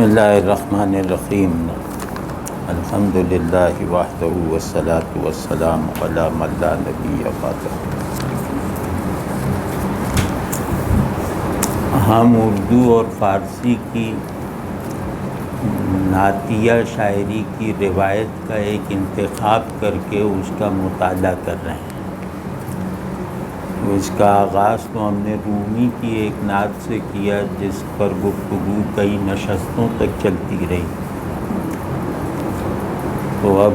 بسم اللہ الرحمن الرحیم الحمد للہ وحدہ والصلاة والسلام علی من لا نبی بعدہ۔ ہم اردو اور فارسی کی نعتیہ شاعری کی روایت کا ایک انتخاب کر کے اس کا مطالعہ کر رہے ہیں۔ اس کا آغاز تو ہم نے رومی کی ایک نعت سے کیا جس پر گفتگو کئی نشستوں تک چلتی رہی۔ تو اب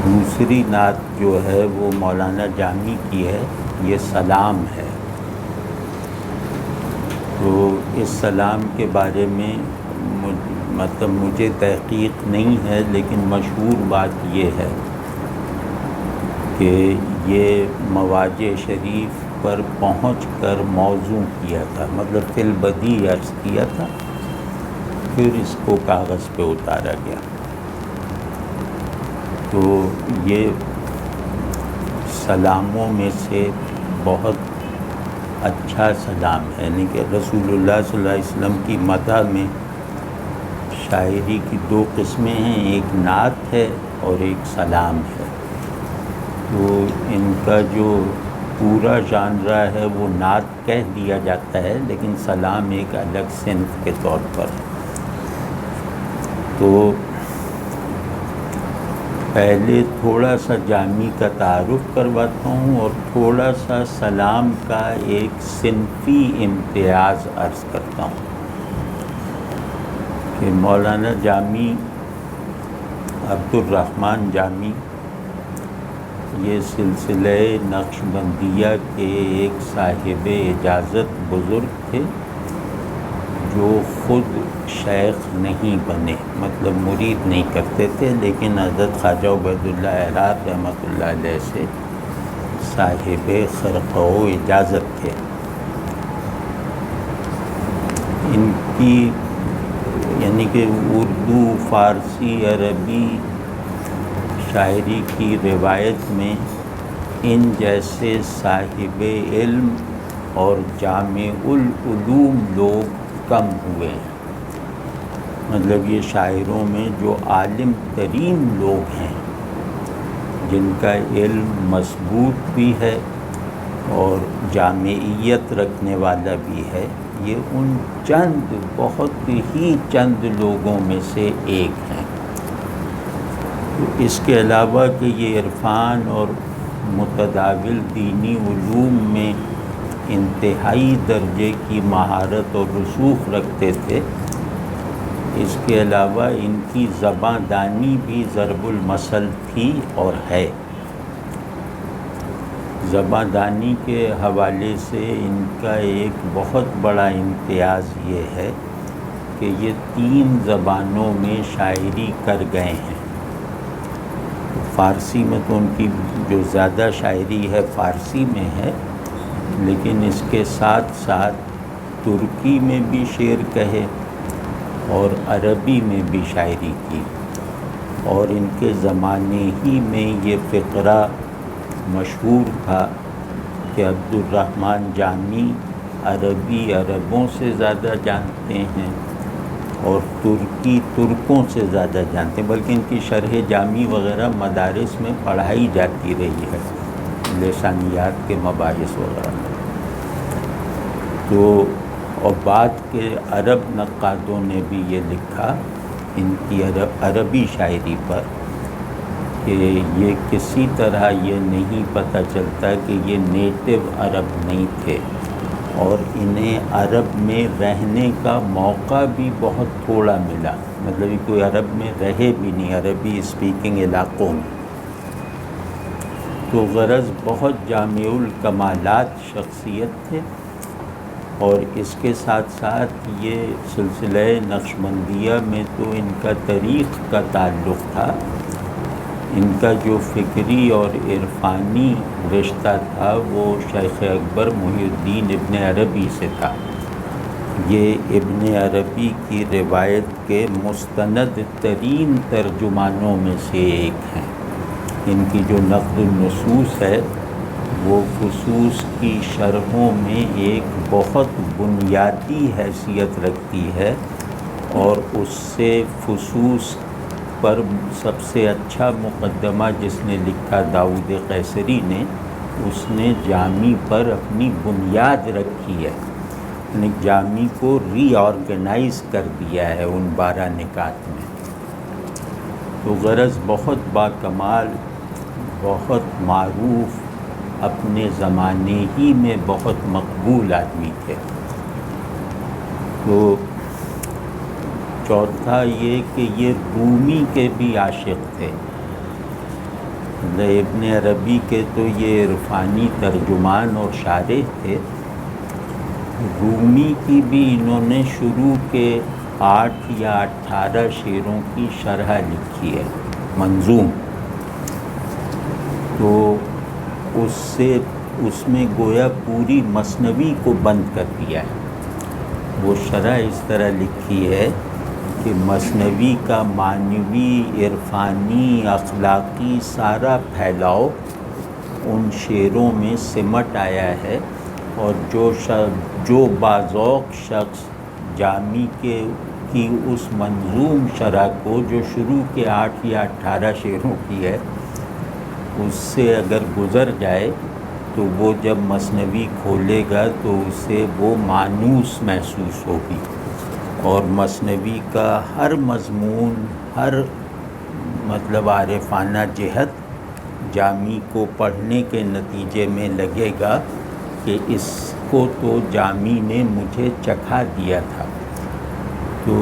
دوسری نعت جو ہے وہ مولانا جامی کی ہے، یہ سلام ہے۔ تو اس سلام کے بارے میں مجھے تحقیق نہیں ہے، لیکن مشہور بات یہ ہے کہ یہ مواجع شریف پر پہنچ کر موضوع کیا تھا، مطلب فی البدی عرض کیا تھا، پھر اس کو کاغذ پہ اتارا گیا۔ تو یہ سلاموں میں سے بہت اچھا سلام ہے، یعنی کہ رسول اللہ صلی اللہ علیہ وسلم کی مدح میں شاعری کی دو قسمیں ہیں، ایک نعت ہے اور ایک سلام ہے۔ تو ان کا جو پورا ژانرا ہے وہ نعت کہہ دیا جاتا ہے، لیکن سلام ایک الگ صنف کے طور پر ہے۔ تو پہلے تھوڑا سا جامی کا تعارف کرواتا ہوں اور تھوڑا سا سلام کا ایک صنفی امتیاز عرض کرتا ہوں کہ مولانا جامی عبدالرحمن جامی یہ سلسلہ نقشبندیہ کے ایک صاحب اجازت بزرگ تھے، جو خود شیخ نہیں بنے، مطلب مرید نہیں کرتے تھے، لیکن حضرت خواجہ عبید اللہ اعرار رحمۃ اللہ علیہ سے صاحب خرقہ و اجازت تھے۔ ان کی یعنی کہ اردو، فارسی، عربی شاعری کی روایت میں ان جیسے صاحب علم اور جامع العلوم لوگ کم ہوئے ہیں، مطلب یہ شاعروں میں جو عالم ترین لوگ ہیں، جن کا علم مضبوط بھی ہے اور جامعیت رکھنے والا بھی ہے، یہ ان چند بہت ہی چند لوگوں میں سے ایک ہیں۔ اس کے علاوہ کہ یہ عرفان اور متداول دینی علوم میں انتہائی درجے کی مہارت اور رسوخ رکھتے تھے، اس کے علاوہ ان کی زباں دانی بھی ضرب المثل تھی اور ہے۔ زباں دانی کے حوالے سے ان کا ایک بہت بڑا امتیاز یہ ہے کہ یہ 3 زبانوں میں شاعری کر گئے ہیں۔ فارسی میں تو ان کی جو زیادہ شاعری ہے فارسی میں ہے، لیکن اس کے ساتھ ساتھ ترکی میں بھی شعر کہے اور عربی میں بھی شاعری کی، اور ان کے زمانے ہی میں یہ فقرہ مشہور تھا کہ عبدالرحمن جامی عربی عربوں سے زیادہ جانتے ہیں اور ترکی ترکوں سے زیادہ جانتے ہیں، بلکہ ان کی شرح جامی وغیرہ مدارس میں پڑھائی جاتی رہی ہے، لسانیات کے مباحث وغیرہ۔ تو اور بعد کے عرب نقادوں نے بھی یہ لکھا ان کی عربی شاعری پر کہ یہ کسی طرح یہ نہیں پتہ چلتا کہ یہ نیٹو عرب نہیں تھے، اور انہیں عرب میں رہنے کا موقع بھی بہت تھوڑا ملا، مطلب یہ کوئی عرب میں رہے بھی نہیں، عربی اسپیکنگ علاقوں میں۔ تو غرض بہت جامع الکمالات شخصیت تھے، اور اس کے ساتھ ساتھ یہ سلسلہ نقشبندیہ میں تو ان کا تاریخ کا تعلق تھا، ان کا جو فکری اور عرفانی رشتہ تھا وہ شیخ اکبر محی الدین ابن عربی سے تھا۔ یہ ابن عربی کی روایت کے مستند ترین ترجمانوں میں سے ایک ہیں۔ ان کی جو نقد النصوص ہے وہ فصوص کی شرحوں میں ایک بہت بنیادی حیثیت رکھتی ہے، اور اس سے فصوص پر سب سے اچھا مقدمہ جس نے لکھا داؤد قیصری نے، اس نے جامی پر اپنی بنیاد رکھی ہے، یعنی جامی کو ری آرگنائز کر دیا ہے ان 12 نکات میں۔ تو غرض بہت باکمال، بہت معروف، اپنے زمانے ہی میں بہت مقبول آدمی تھے۔ تو چوتھا یہ کہ یہ رومی کے بھی عاشق تھے۔ ابن عربی کے تو یہ عرفانی ترجمان اور شارح تھے، رومی کی بھی انہوں نے شروع کے 8 یا 18 شعروں کی شرح لکھی ہے، منظوم۔ تو اس میں گویا پوری مثنوی کو بند کر دیا ہے۔ وہ شرح اس طرح لکھی ہے کہ مثنوی کا معنوی، عرفانی، اخلاقی سارا پھیلاؤ ان شعروں میں سمٹ آیا ہے، اور جو باذوق شخص جامی کی اس منظوم شرح کو، جو شروع کے 8 یا 18 شعروں کی ہے، اس سے اگر گزر جائے تو وہ جب مثنوی کھولے گا تو اسے وہ مانوس محسوس ہوگی، اور مثنوی کا ہر مضمون، ہر مطلب عارفانہ جہت جامی کو پڑھنے کے نتیجے میں لگے گا کہ اس کو تو جامی نے مجھے چکھا دیا تھا۔ تو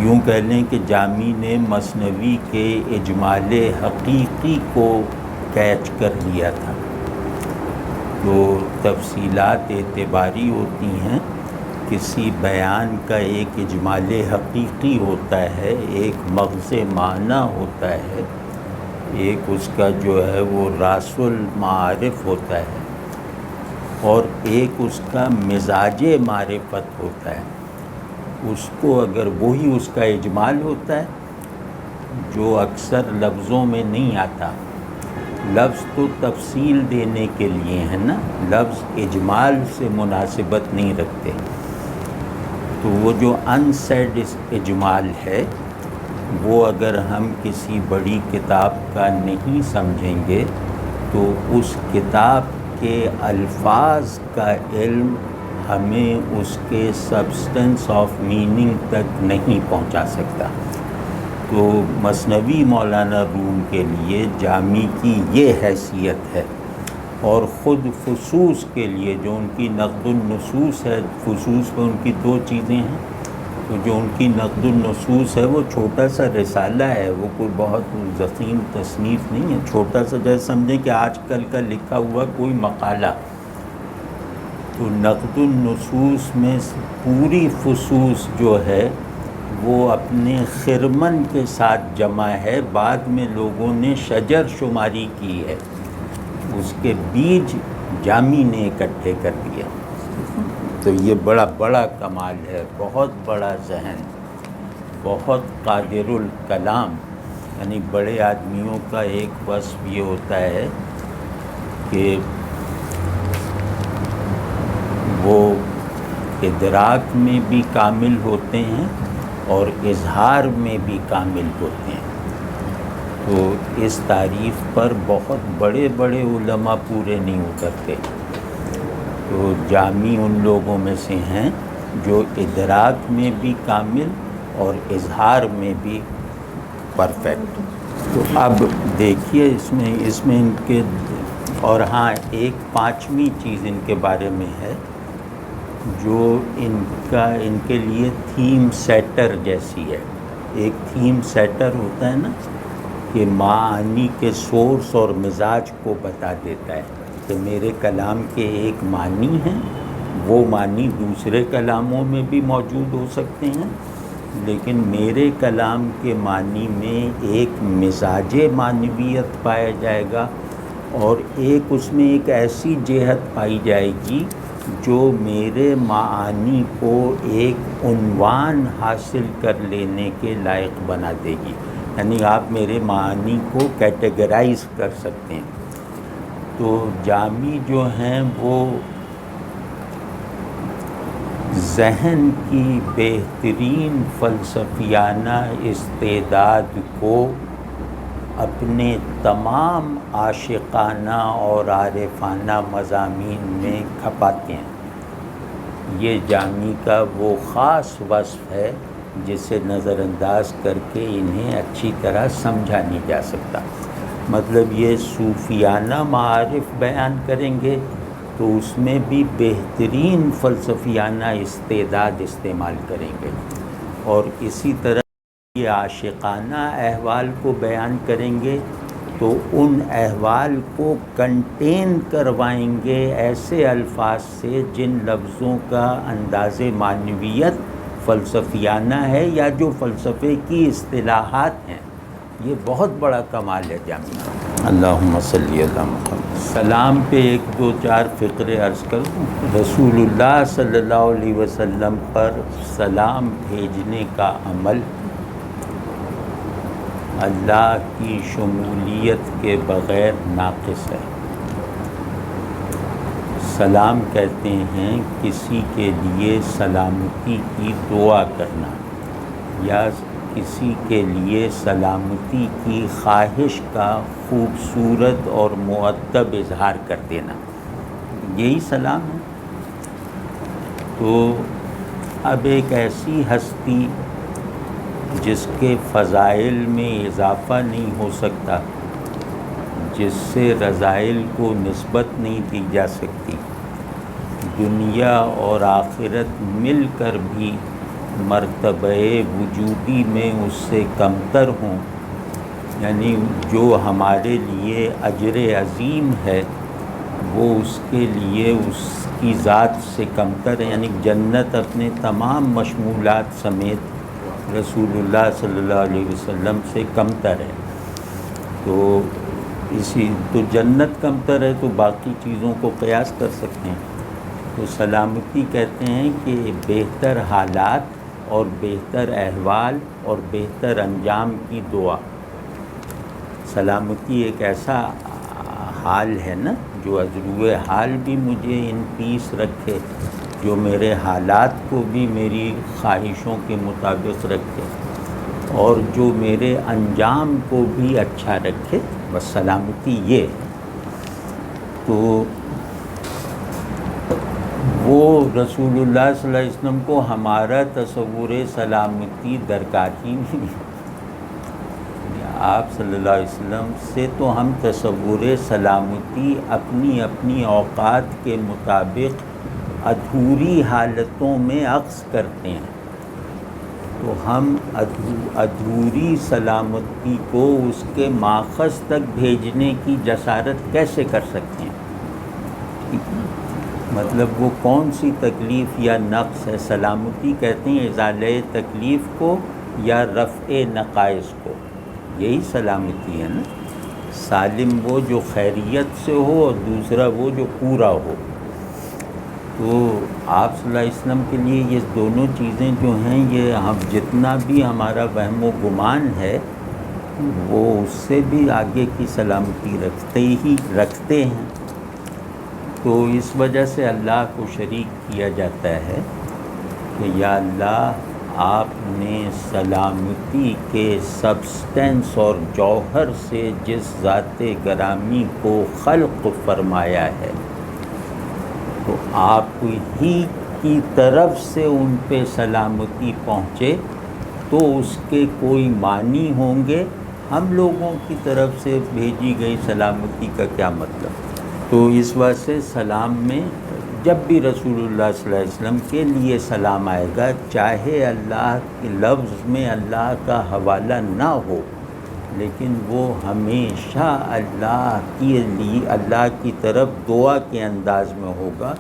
یوں کہہ لیں کہ جامی نے مثنوی کے اجمال حقیقی کو کیچ کر لیا تھا۔ تو تفصیلات اعتباری ہوتی ہیں، کسی بیان کا ایک اجمال حقیقی ہوتا ہے، ایک مغز معنی ہوتا ہے، ایک اس کا جو ہے وہ راس المعارف ہوتا ہے، اور ایک اس کا مزاج معرفت ہوتا ہے۔ اس کو اگر وہی اس کا اجمال ہوتا ہے جو اکثر لفظوں میں نہیں آتا، لفظ تو تفصیل دینے کے لیے ہے نا، لفظ اجمال سے مناسبت نہیں رکھتے، تو وہ جو انسیڈ اجمال ہے وہ اگر ہم کسی بڑی کتاب کا نہیں سمجھیں گے تو اس کتاب کے الفاظ کا علم ہمیں اس کے سبسٹنس آف میننگ تک نہیں پہنچا سکتا۔ تو مثنوی مولانا روم کے لیے جامی کی یہ حیثیت ہے، اور خود فصوص کے لیے جو ان کی نقد النصوص ہے، فصوص میں ان کی 2 چیزیں ہیں، تو جو ان کی نقد النصوص ہے وہ چھوٹا سا رسالہ ہے، وہ کوئی بہت ضخیم تصنیف نہیں ہے، چھوٹا سا، جیسے سمجھیں کہ آج کل کا لکھا ہوا کوئی مقالہ۔ تو نقد النصوص میں پوری فصوص جو ہے وہ اپنے خرمن کے ساتھ جمع ہے، بعد میں لوگوں نے شجر شماری کی ہے، اس کے بیج جامی نے اکٹھے کر دیا۔ تو یہ بڑا کمال ہے، بہت بڑا ذہن، بہت قادر الکلام۔ یعنی بڑے آدمیوں کا ایک وصف یہ ہوتا ہے کہ وہ ادراک میں بھی کامل ہوتے ہیں اور اظہار میں بھی کامل ہوتے ہیں۔ تو اس تعریف پر بہت بڑے علماء پورے نہیں اترتے۔ تو جامی ان لوگوں میں سے ہیں جو ادراک میں بھی کامل اور اظہار میں بھی پرفیکٹ۔ تو اب دیکھیے اس میں ان کے، اور ہاں ایک 5ویں چیز ان کے بارے میں ہے جو ان کے لیے تھیم سیٹر جیسی ہے۔ ایک تھیم سیٹر ہوتا ہے نا کہ معانی کے سورس اور مزاج کو بتا دیتا ہے کہ میرے کلام کے ایک معنی ہیں، وہ معنی دوسرے کلاموں میں بھی موجود ہو سکتے ہیں، لیکن میرے کلام کے معنی میں ایک مزاج معنویت پایا جائے گا، اور ایک اس میں ایک ایسی جہت پائی جائے گی جو میرے معانی کو ایک عنوان حاصل کر لینے کے لائق بنا دے گی۔ یعنی آپ میرے معانی کو کیٹیگرائز کر سکتے ہیں۔ تو جامی جو ہیں وہ ذہن کی بہترین فلسفیانہ استعداد کو اپنے تمام عاشقانہ اور عارفانہ مضامین میں کھپاتے ہیں۔ یہ جامی کا وہ خاص وصف ہے جسے نظر انداز کر کے انہیں اچھی طرح سمجھا نہیں جا سکتا۔ مطلب یہ صوفیانہ معارف بیان کریں گے تو اس میں بھی بہترین فلسفیانہ استعداد استعمال کریں گے، اور اسی طرح یہ عاشقانہ احوال کو بیان کریں گے تو ان احوال کو کنٹین کروائیں گے ایسے الفاظ سے جن لفظوں کا انداز معنویت فلسفیانہ ہے یا جو فلسفے کی اصطلاحات ہیں۔ یہ بہت بڑا کمال ہے جامی۔ اللہم صلی علی محمد۔ سلام پہ ایک دو چار فقرے عرض کروں۔ رسول اللہ صلی اللہ علیہ وسلم پر سلام بھیجنے کا عمل اللہ کی شمولیت کے بغیر ناقص ہے۔ سلام کہتے ہیں کسی کے لیے سلامتی کی دعا کرنا یا کسی کے لیے سلامتی کی خواہش کا خوبصورت اور مؤدب اظہار کر دینا، یہی سلام ہے۔ تو اب ایک ایسی ہستی جس کے فضائل میں اضافہ نہیں ہو سکتا، جس سے رذائل کو نسبت نہیں دی جا سکتی، دنیا اور آخرت مل کر بھی مرتبہ وجودی میں اس سے کمتر ہوں، یعنی جو ہمارے لیے اجر عظیم ہے وہ اس کے لیے اس کی ذات سے کمتر ہے، یعنی جنت اپنے تمام مشمولات سمیت رسول اللہ صلی اللہ علیہ وسلم سے کمتر ہے۔ تو جنت کمتر ہے تو باقی چیزوں کو قیاس کر سکتے ہیں۔ تو سلامتی کہتے ہیں کہ بہتر حالات اور بہتر احوال اور بہتر انجام کی دعا۔ سلامتی ایک ایسا حال ہے نا جو ازروِ حال بھی مجھے ان پیس رکھے، جو میرے حالات کو بھی میری خواہشوں کے مطابق رکھے، اور جو میرے انجام کو بھی اچھا رکھے، بس سلامتی یہ ہے۔ تو وہ رسول اللہ صلی اللہ علیہ وسلم کو ہمارا تصور سلامتی درکار ہی نہیں۔ آپ صلی اللہ علیہ وسلم سے تو ہم تصور سلامتی اپنی اپنی اوقات کے مطابق ادھوری حالتوں میں عکس کرتے ہیں، تو ہم ادھوری سلامتی کو اس کے ماخذ تک بھیجنے کی جسارت کیسے کر سکتے ہیں؟ مطلب وہ کون سی تکلیف یا نقص ہے؟ سلامتی کہتے ہیں ازالہ تکلیف کو یا رفع نقائص کو، یہی سلامتی ہے نا۔ سالم وہ جو خیریت سے ہو اور دوسرا وہ جو پورا ہو۔ تو آپ صلی اللہ علیہ وسلم کے لیے یہ دونوں چیزیں جو ہیں، یہ ہم جتنا بھی ہمارا وہم و گمان ہے وہ اس سے بھی آگے کی سلامتی رکھتے ہیں۔ تو اس وجہ سے اللہ کو شریک کیا جاتا ہے کہ یا اللہ آپ نے سلامتی کے سبسٹنس اور جوہر سے جس ذات گرامی کو خلق فرمایا ہے، تو آپ ہی کی طرف سے ان پہ سلامتی پہنچے تو اس کے کوئی معنی ہوں گے؟ ہم لوگوں کی طرف سے بھیجی گئی سلامتی کا کیا مطلب؟ تو اس واسطے سلام میں جب بھی رسول اللہ صلی اللہ علیہ وسلم کے لیے سلام آئے گا، چاہے اللہ کے لفظ میں اللہ کا حوالہ نہ ہو، لیکن وہ ہمیشہ اللہ کی طرف دعا کے انداز میں ہوگا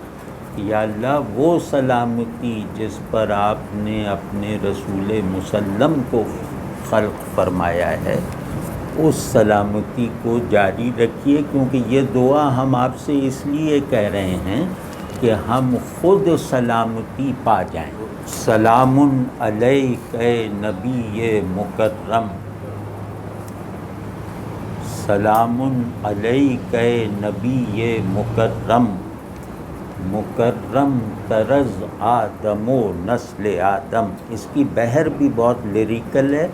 کہ یا اللہ وہ سلامتی جس پر آپ نے اپنے رسول مسلم کو خلق فرمایا ہے، اس سلامتی کو جاری رکھیے، کیونکہ یہ دعا ہم آپ سے اس لیے کہہ رہے ہیں کہ ہم خود سلامتی پا جائیں۔ سلام علیک اے نبی مکرم، سلام علیک نبی مکرم، مکرم طرز آدم و نسل آدم. اس کی بحر بھی بہت لیریکل ہے،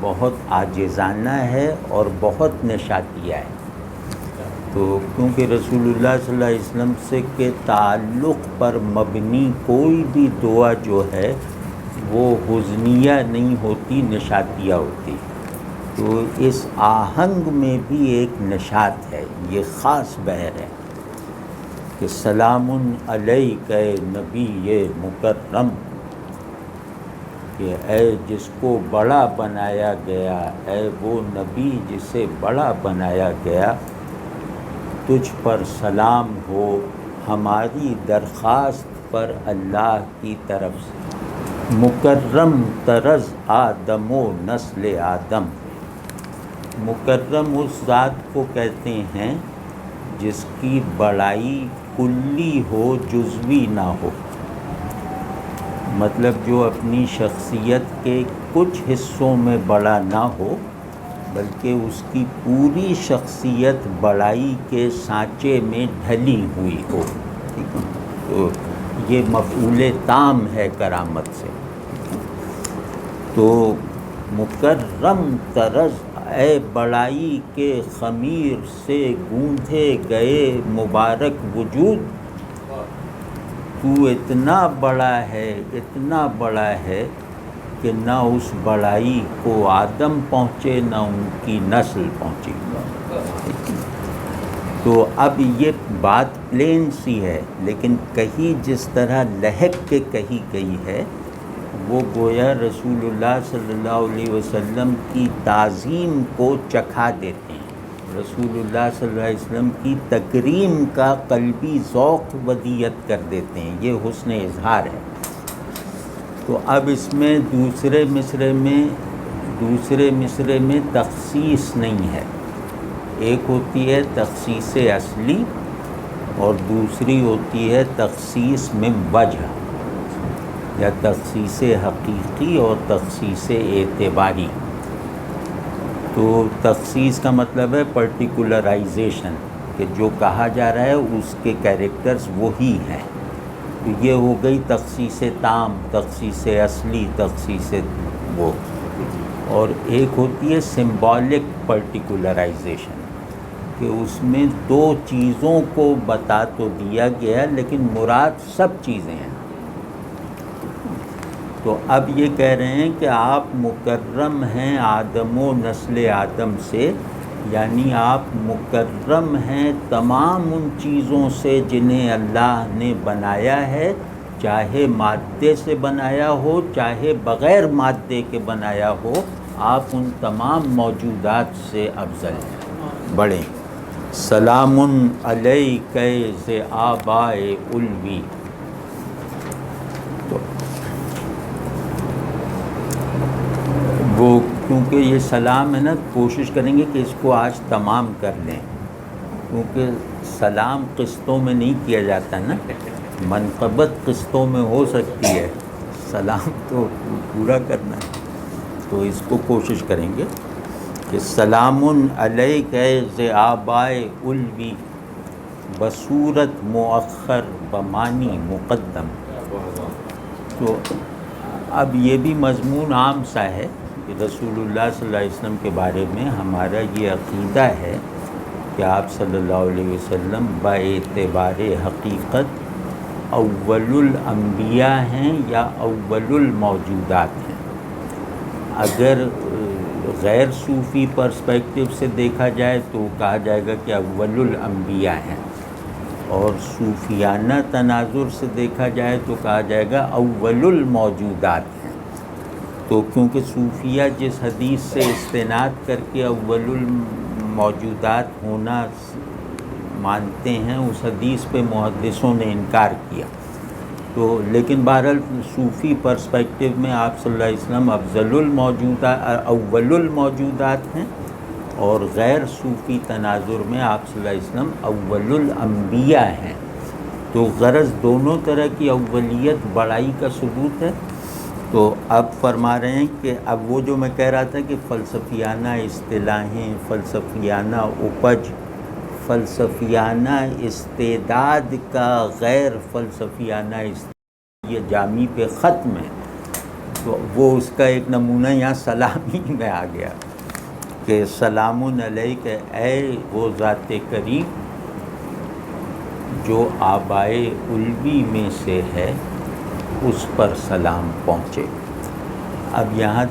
بہت عاجزانہ ہے اور بہت نشاتیہ ہے. تو کیونکہ رسول اللہ صلی اللہ علیہ وسلم سے کے تعلق پر مبنی کوئی بھی دعا جو ہے وہ حزنیہ نہیں ہوتی، نشاتیہ ہوتی. تو اس آہنگ میں بھی ایک نشات ہے، یہ خاص بحر ہے کہ سلام علیک نبی مکرم، کہ اے جس کو بڑا بنایا گیا، اے وہ نبی جسے بڑا بنایا گیا، تجھ پر سلام ہو ہماری درخواست پر اللہ کی طرف سے. مکرم طرز آدم و نسل آدم. مکرم اس ذات کو کہتے ہیں جس کی بڑائی کلی ہو، جزوی نہ ہو. مطلب جو اپنی شخصیت کے کچھ حصوں میں بڑا نہ ہو بلکہ اس کی پوری شخصیت بڑائی کے سانچے میں ڈھلی ہوئی ہو. تو یہ مفعول تام ہے کرامت سے. تو مکرم طرز، اے بڑائی کے خمیر سے گوندھے گئے مبارک وجود، تو اتنا بڑا ہے، اتنا بڑا ہے کہ نہ اس بڑائی کو آدم پہنچے نہ ان کی نسل پہنچی. تو اب یہ بات پلین سی ہے، لیکن کہیں جس طرح لہک کے کہی گئی ہے وہ گویا رسول اللہ صلی اللہ علیہ وسلم کی تعظیم کو چکھا دیتے ہیں، رسول اللہ صلی اللہ علیہ وسلم کی تکریم کا قلبی ذوق ودیت کر دیتے ہیں. یہ حسن اظہار ہے. تو اب اس میں دوسرے مصرے میں تخصیص نہیں ہے. ایک ہوتی ہے تخصیص اصلی اور دوسری ہوتی ہے تخصیص من وجہ، یا تخصیص حقیقی اور تخصیص اعتباری. تو تخصیص کا مطلب ہے پرٹیکولرائزیشن، کہ جو کہا جا رہا ہے اس کے کیریکٹرز وہی ہیں. تو یہ ہو گئی تخصیص تام، تخصیص اصلی، تخصیص وہ. اور ایک ہوتی ہے سمبولک پرٹیکولرائزیشن، کہ اس میں دو چیزوں کو بتا تو دیا گیا لیکن مراد سب چیزیں ہیں. تو اب یہ کہہ رہے ہیں کہ آپ مکرم ہیں آدم و نسل آدم سے، یعنی آپ مکرم ہیں تمام ان چیزوں سے جنہیں اللہ نے بنایا ہے، چاہے مادے سے بنایا ہو چاہے بغیر مادے کے بنایا ہو، آپ ان تمام موجودات سے افضل ہیں، بڑے. سلام علیک ذی آبائے الوی. وہ کیونکہ یہ سلام ہے نا، کوشش کریں گے کہ اس کو آج تمام کر لیں، کیونکہ سلام قسطوں میں نہیں کیا جاتا نا، منقبت قسطوں میں ہو سکتی ہے، سلام تو پورا کرنا ہے. تو اس کو کوشش کریں گے کہ سلام علیک ذی آبائے الوی بصورت مؤخر بمانی مقدم. تو اب یہ بھی مضمون عام سا ہے کہ رسول اللہ صلی اللہ علیہ وسلم کے بارے میں ہمارا یہ عقیدہ ہے کہ آپ صلی اللہ علیہ وسلم باعتبار حقیقت اول الانبیاء ہیں یا اول الموجودات ہیں. اگر غیر صوفی پرسپیکٹو سے دیکھا جائے تو کہا جائے گا کہ اول الانبیاء ہیں، اور صوفیانہ تناظر سے دیکھا جائے تو کہا جائے گا اول الموجودات ہیں. تو کیونکہ صوفیہ جس حدیث سے استناد کر کے اول الموجودات ہونا مانتے ہیں، اس حدیث پہ محدثوں نے انکار کیا. تو لیکن بہرحال صوفی پرسپیکٹو میں آپ صلی اللہ علیہ وسلم افضل الموجودات، اول الموجودات ہیں، اور غیر صوفی تناظر میں آپ صلی اللہ علیہ وسلم اول الانبیاء ہیں. تو غرض دونوں طرح کی اولیت بڑائی کا ثبوت ہے، تو اب فرما رہے ہیں کہ اب وہ جو میں کہہ رہا تھا کہ فلسفیانہ اصطلاحیں، فلسفیانہ اپج، فلسفیانہ استعداد کا غیر فلسفیانہ استعداد، یہ جامی پہ ختم ہے. تو وہ اس کا ایک نمونہ یہاں سلامی میں آ گیا کہ سلام علیک، اے وہ ذات کریم جو آبائے علوی میں سے ہے، اس پر سلام پہنچے. اب یہاں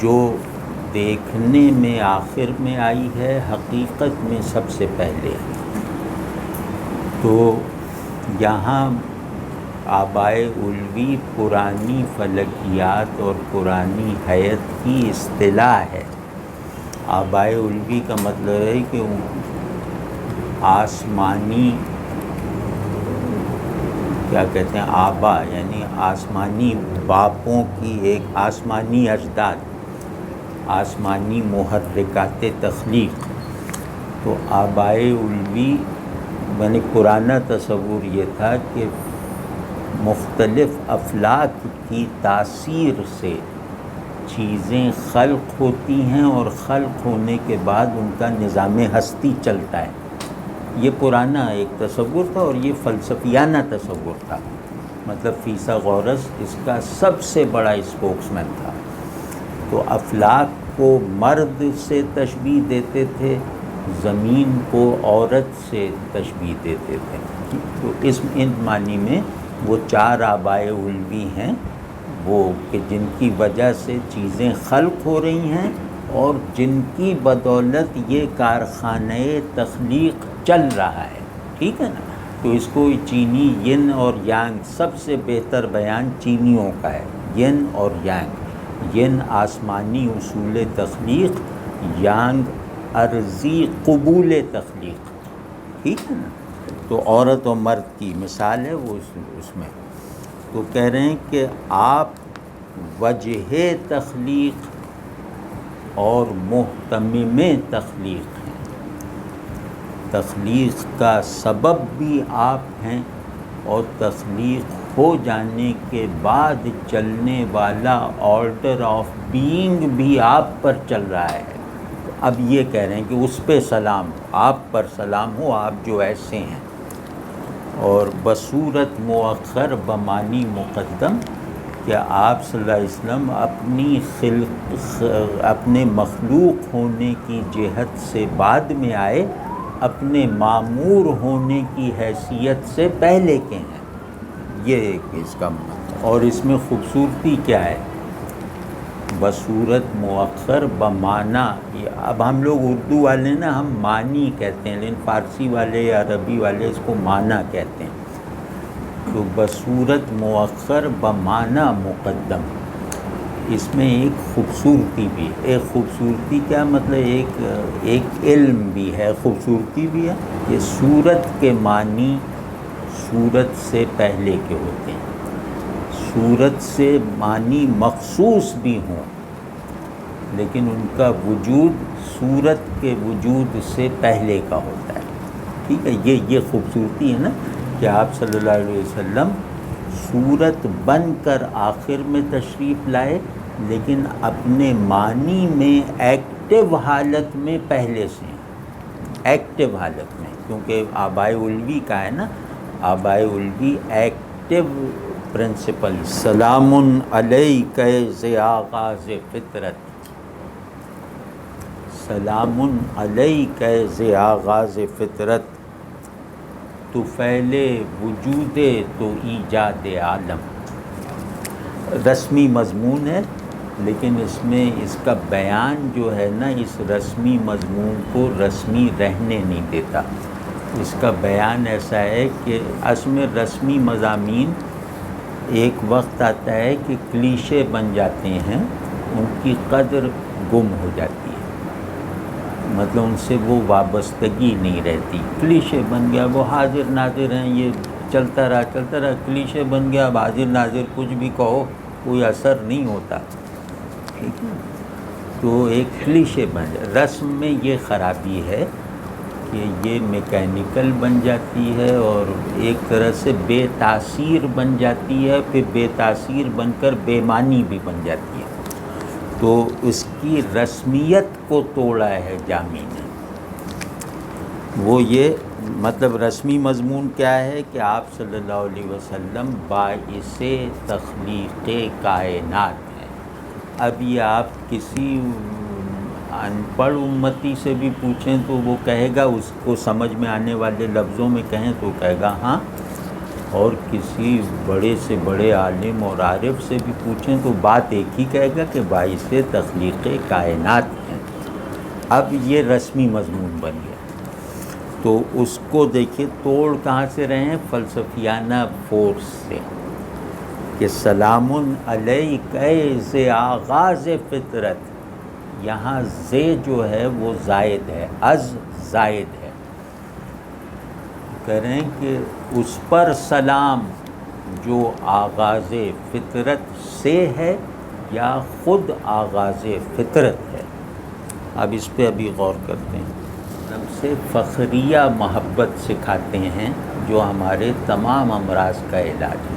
جو دیکھنے میں آخر میں آئی ہے، حقیقت میں سب سے پہلے. تو یہاں آبائے علوی پرانی فلکیات اور پرانی حیت کی اصطلاح ہے. آبائے علوی کا مطلب ہے کہ آسمانی، کیا کہتے ہیں، آبا یعنی آسمانی باپوں کی ایک آسمانی اجداد، آسمانی محرکات تخلیق. تو آبائے علوی یعنی پرانا تصور یہ تھا کہ مختلف افلاک کی تاثیر سے چیزیں خلق ہوتی ہیں اور خلق ہونے کے بعد ان کا نظام ہستی چلتا ہے. یہ پرانا ایک تصور تھا اور یہ فلسفیانہ تصور تھا. مطلب فیثاغورس اس کا سب سے بڑا اسپوکس مین تھا. تو افلاک کو مرد سے تشبیہ دیتے تھے، زمین کو عورت سے تشبیہ دیتے تھے. تو ان معنی میں وہ چار آبائے علوی ہیں، وہ کہ جن کی وجہ سے چیزیں خلق ہو رہی ہیں اور جن کی بدولت یہ کارخانہ تخلیق چل رہا ہے. ٹھیک ہے نا. تو اس کو چینی ین اور یانگ، سب سے بہتر بیان چینیوں کا ہے، ین اور یانگ. ین آسمانی اصول تخلیق، یانگ ارضی قبول تخلیق. ٹھیک ہے نا. تو عورت و مرد کی مثال ہے وہ اس میں. تو کہہ رہے ہیں کہ آپ وجہ تخلیق اور محتمم تخلیق ہیں. تخلیق کا سبب بھی آپ ہیں اور تخلیق ہو جانے کے بعد چلنے والا آرڈر آف بینگ بھی آپ پر چل رہا ہے. اب یہ کہہ رہے ہیں کہ اس پہ سلام ہو، آپ پر سلام ہو، آپ جو ایسے ہیں. اور بصورت مؤخر بمانی مقدم، کہ آپ صلی اللہ علیہ وسلم اپنے مخلوق ہونے کی جہت سے بعد میں آئے، اپنے معمور ہونے کی حیثیت سے پہلے کے ہیں. یہ اس کا مطلب. اور اس میں خوبصورتی کیا ہے؟ بصورت مؤخر بمعنی، اب ہم لوگ اردو والے نا ہم معنی کہتے ہیں، لیکن فارسی والے یا عربی والے اس کو معنی کہتے ہیں. تو بصورت مؤخر بمعنی مقدم، اس میں ایک خوبصورتی بھی، ایک خوبصورتی کیا مطلب، ایک علم بھی ہے، خوبصورتی بھی ہے. یہ صورت کے معنی صورت سے پہلے کے ہوتے ہیں. صورت سے معنی مخصوص بھی ہوں لیکن ان کا وجود صورت کے وجود سے پہلے کا ہوتا ہے. ٹھیک ہے. یہ خوبصورتی ہے نا کہ آپ صلی اللہ علیہ وسلم صورت بن کر آخر میں تشریف لائے، لیکن اپنے معنی میں ایکٹیو حالت میں پہلے سے ہیں. ایکٹیو حالت میں، کیونکہ آبائے علوی کا ہے نا، آبائے علوی ایکٹیو پرنسپل. سلام علیک ذی آغاز فطرت، سلام علیک ذی آغاز فطرت، تو فعل وجود تو ایجاد عالم. رسمی مضمون ہے لیکن اس میں اس کا بیان جو ہے نا، اس رسمی مضمون کو رسمی رہنے نہیں دیتا. اس کا بیان ایسا ہے کہ اصل میں رسمی مضامین ایک وقت آتا ہے کہ کلیشے بن جاتے ہیں، ان کی قدر گم ہو جاتی ہے. مطلب ان سے وہ وابستگی نہیں رہتی. کلیشے بن گیا، وہ حاضر ناظر ہیں، یہ چلتا رہا کلیشے بن گیا. اب حاضر ناظر کچھ بھی کہو کوئی اثر نہیں ہوتا. ٹھیک ہے. تو ایک کلیشے بن جائے. رسم میں یہ خرابی ہے کہ یہ میکینیکل بن جاتی ہے اور ایک طرح سے بے تاثیر بن جاتی ہے، پھر بے تاثیر بن کر بے معنی بھی بن جاتی ہے۔ تو اس کی رسمیت کو توڑا ہے جامی نے۔ وہ یہ مطلب رسمی مضمون کیا ہے کہ آپ صلی اللہ علیہ وسلم باعث تخلیق کائنات ہیں۔ اب یہ آپ کسی ان پڑھ امتی سے بھی پوچھیں تو وہ کہے گا، اس کو سمجھ میں آنے والے لفظوں میں کہیں تو کہے گا ہاں، اور کسی بڑے سے بڑے عالم اور عارف سے بھی پوچھیں تو بات ایک ہی کہے گا کہ باعث تخلیق کائنات ہیں۔ اب یہ رسمی مضمون بن گیا، تو اس کو دیکھیے توڑ کہاں سے رہے ہیں؟ فلسفیانہ فورس سے، کہ سلام علیک سے آغاز فطرت، یہاں زے جو ہے وہ زائد ہے، از زائد ہے، کہہ رہے ہیں کہ اس پر سلام جو آغاز فطرت سے ہے یا خود آغاز فطرت ہے۔ اب اس پہ ابھی غور کرتے ہیں۔ ہم سے فخریہ محبت سکھاتے ہیں جو ہمارے تمام امراض کا علاج ہے۔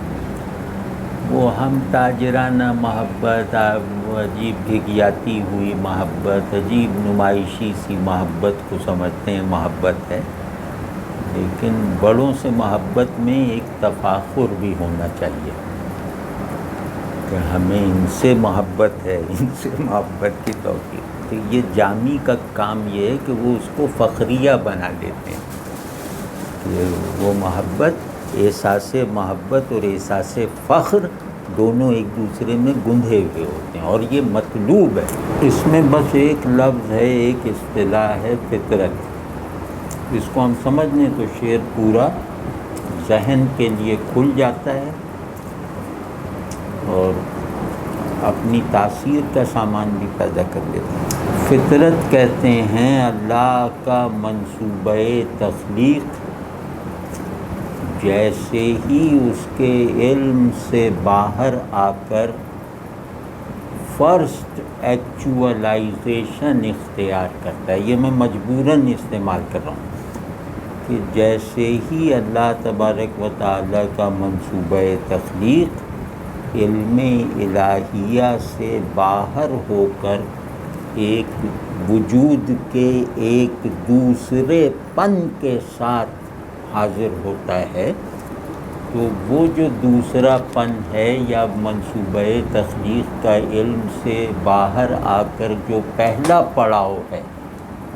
وہ ہم تاجرانہ محبت، عجیب گھگیاتی ہوئی محبت، عجیب نمائشی سی محبت کو سمجھتے ہیں محبت ہے، لیکن بڑوں سے محبت میں ایک تفاخر بھی ہونا چاہیے کہ ہمیں ان سے محبت ہے، ان سے محبت کی توفیق۔ تو یہ جامی کا کام یہ ہے کہ وہ اس کو فخریہ بنا دیتے ہیں کہ وہ محبت، احساس محبت اور احساس فخر دونوں ایک دوسرے میں گندھے ہوئے ہوتے ہیں، اور یہ مطلوب ہے۔ اس میں بس ایک لفظ ہے، ایک اصطلاح ہے فطرت۔ اس کو ہم سمجھ لیں تو شعر پورا ذہن کے لیے کھل جاتا ہے اور اپنی تاثیر کا سامان بھی پیدا کر دیتا ہے۔ فطرت کہتے ہیں اللہ کا منصوبہ تخلیق، جیسے ہی اس کے علم سے باہر آ کر فرسٹ ایکچولائزیشن اختیار کرتا ہے۔ یہ میں مجبوراً استعمال کر رہا ہوں کہ جیسے ہی اللہ تبارک و تعالیٰ کا منصوبہ تخلیق علم الہیہ سے باہر ہو کر ایک وجود کے ایک دوسرے پن کے ساتھ حاضر ہوتا ہے، تو وہ جو دوسرا پن ہے یا منصوبہ تخلیق کا علم سے باہر آ کر جو پہلا پڑاؤ ہے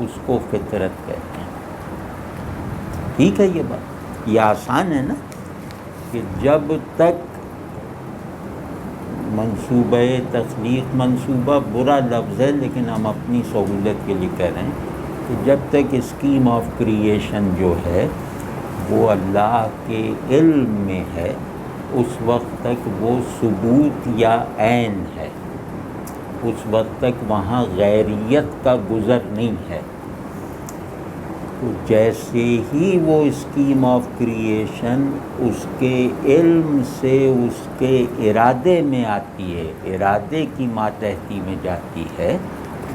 اس کو فطرت کہتے ہیں۔ ٹھیک ہے، یہ بات یہ آسان ہے نا، کہ جب تک منصوبہ تخلیق، منصوبہ برا لفظ ہے لیکن ہم اپنی سہولت کے لیے کہہ رہے ہیں کہ جب تک اسکیم آف کریشن جو ہے وہ اللہ کے علم میں ہے، اس وقت تک وہ ثبوت یا عین ہے، اس وقت تک وہاں غیریت کا گزر نہیں ہے۔ تو جیسے ہی وہ اسکیم آف کریشن اس کے علم سے اس کے ارادے میں آتی ہے، ارادے کی ماتحتی میں جاتی ہے،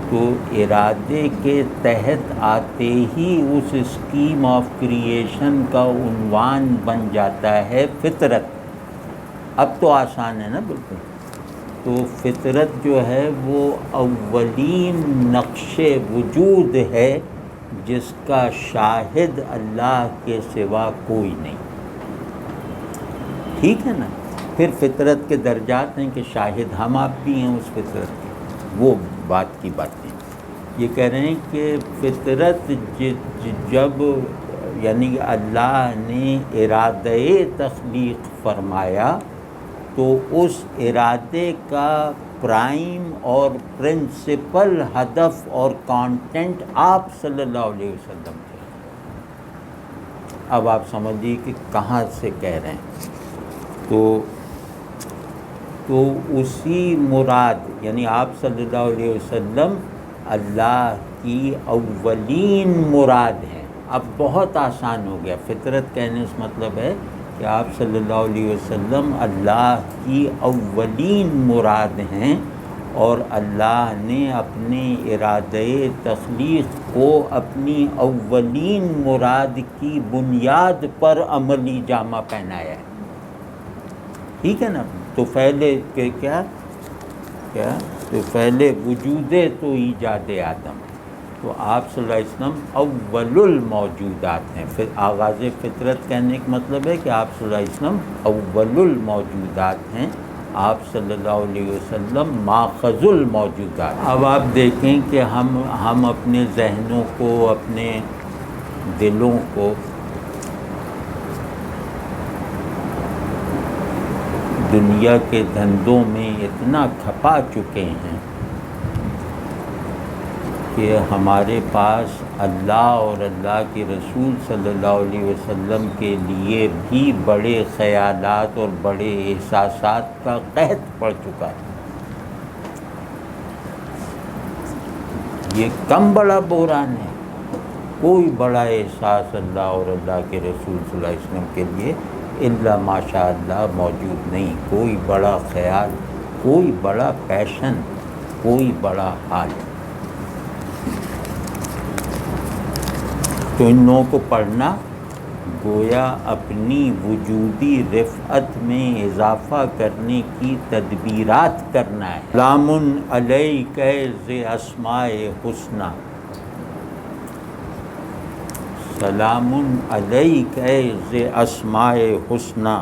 تو ارادے کے تحت آتے ہی اس اسکیم آف کریشن کا عنوان بن جاتا ہے فطرت۔ اب تو آسان ہے نا بالکل۔ تو فطرت جو ہے وہ اولین نقش وجود ہے جس کا شاہد اللہ کے سوا کوئی نہیں۔ ٹھیک ہے نا؟ پھر فطرت کے درجات ہیں کہ شاہد ہم آپ بھی ہیں اس فطرت کے، وہ بات کی باتیں یہ کہہ رہے ہیں کہ فطرت جب یعنی اللہ نے ارادہ تخلیق فرمایا تو اس ارادے کا پرائم اور پرنسپل ہدف اور کانٹینٹ آپ صلی اللہ علیہ وسلم تھے۔ اب آپ سمجھیے کہ کہاں سے کہہ رہے ہیں، تو اسی مراد یعنی آپ صلی اللہ علیہ وسلم اللہ کی اولین مراد ہیں۔ اب بہت آسان ہو گیا، فطرت کہنے سے مطلب ہے کہ آپ صلی اللہ علیہ وسلم اللہ کی اولین مراد ہیں، اور اللہ نے اپنے ارادہ تخلیق کو اپنی اولین مراد کی بنیاد پر عملی جامہ پہنایا ہے. ٹھیک ہے نا؟ تو پہلے کہ کیا تو پہلے وجود تو ایجاد آدم. تو آپ صلی اللہ علیہ وسلم اول الموجودات ہیں. پھر آغاز فطرت کہنے کا مطلب ہے کہ آپ صلی اللہ علیہ وسلم اول الموجودات ہیں. آپ صلی اللہ علیہ وسلم ماخذ الموجودات. اب آپ دیکھیں کہ ہم اپنے ذہنوں کو، اپنے دلوں کو دنیا کے دھندوں میں اتنا کھپا چکے ہیں کہ ہمارے پاس اللہ اور اللہ کے رسول صلی اللہ علیہ وسلم کے لیے بھی بڑے خیالات اور بڑے احساسات کا قحط پڑ چکا ہے. یہ کم بڑا بحران ہے. کوئی بڑا احساس اللہ اور اللہ کے رسول صلی اللہ علیہ وسلم کے لیے الا ماشاء اللہ موجود نہیں. کوئی بڑا خیال، کوئی بڑا پیشن، کوئی بڑا حال. تو ان لوگوں کو پڑھنا گویا اپنی وجودی رفعت میں اضافہ کرنے کی تدبیرات کرنا ہے. سلام علیک ذی اسماء حسنی، سلام علیک ذی اسماء حسنی،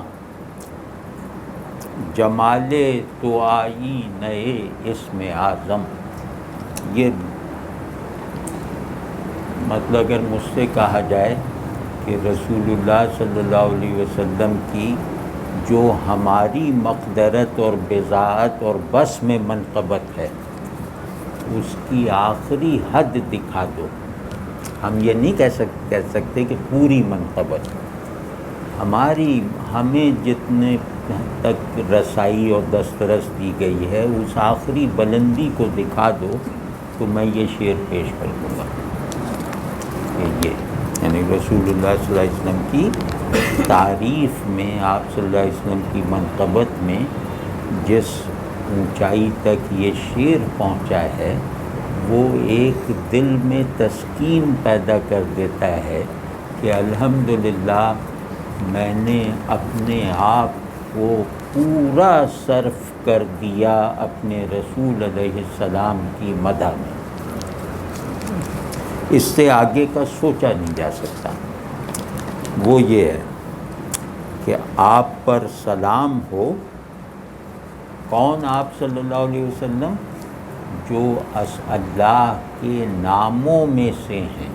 جمال تو آئی نئے اسم اعظم. یہ مطلب اگر مجھ سے کہا جائے کہ رسول اللہ صلی اللہ علیہ وسلم کی جو ہماری مقدرت اور بضاعت اور بس میں منقبت ہے اس کی آخری حد دکھا دو. ہم یہ نہیں کہہ سکتے کہ پوری منقبت. ہمیں جتنے تک رسائی اور دسترس دی گئی ہے اس آخری بلندی کو دکھا دو تو میں یہ شعر پیش کر دوں گا. یہ یعنی رسول اللہ صلی اللہ علیہ وسلم کی تعریف میں، آپ صلی اللہ علیہ وسلم کی منقبت میں جس اونچائی تک یہ شعر پہنچا ہے وہ ایک دل میں تسکین پیدا کر دیتا ہے کہ الحمدللہ میں نے اپنے آپ کو پورا صرف کر دیا اپنے رسول علیہ السلام کی مدح میں. اس سے آگے کا سوچا نہیں جا سکتا. وہ یہ ہے کہ آپ پر سلام ہو. کون آپ صلی اللہ علیہ وسلم؟ جو اللہ کے ناموں میں سے ہیں.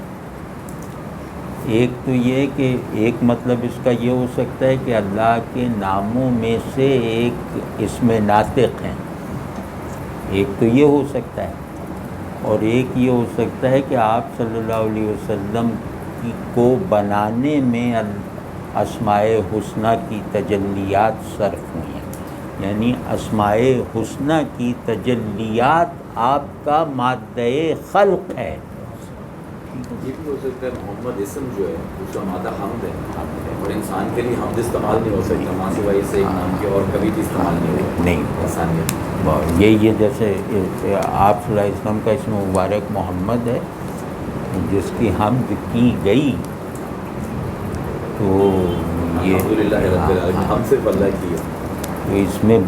ایک تو یہ کہ ایک مطلب اس کا یہ ہو سکتا ہے کہ اللہ کے ناموں میں سے ایک اسم ناطق ہیں. ایک تو یہ ہو سکتا ہے، اور ایک یہ ہو سکتا ہے کہ آپ صلی اللہ علیہ وسلم کو بنانے میں اسماء حسنی کی تجلیات صرف ہوئی ہیں. یعنی اسماء حسنی کی تجلیات آپ کا مادہ خلق ہے. یہ بھی ہو سکتا ہے محمد اسم جو ہے اس کا مادہ حمد ہے، اور انسان کے لیے حمد استعمال نہیں ہو سکتا ماں سوائے سے ایک نام کے، اور کبھی بھی استعمال نہیں انسانیت. یہ جیسے آپ صلی اللہ علیہ وسلم کا اسم مبارک محمد ہے جس کی حمد کی گئی، تو یہ الحمدللہ رب العالمین ہم صرف اللہ کی ہے. تو اس میں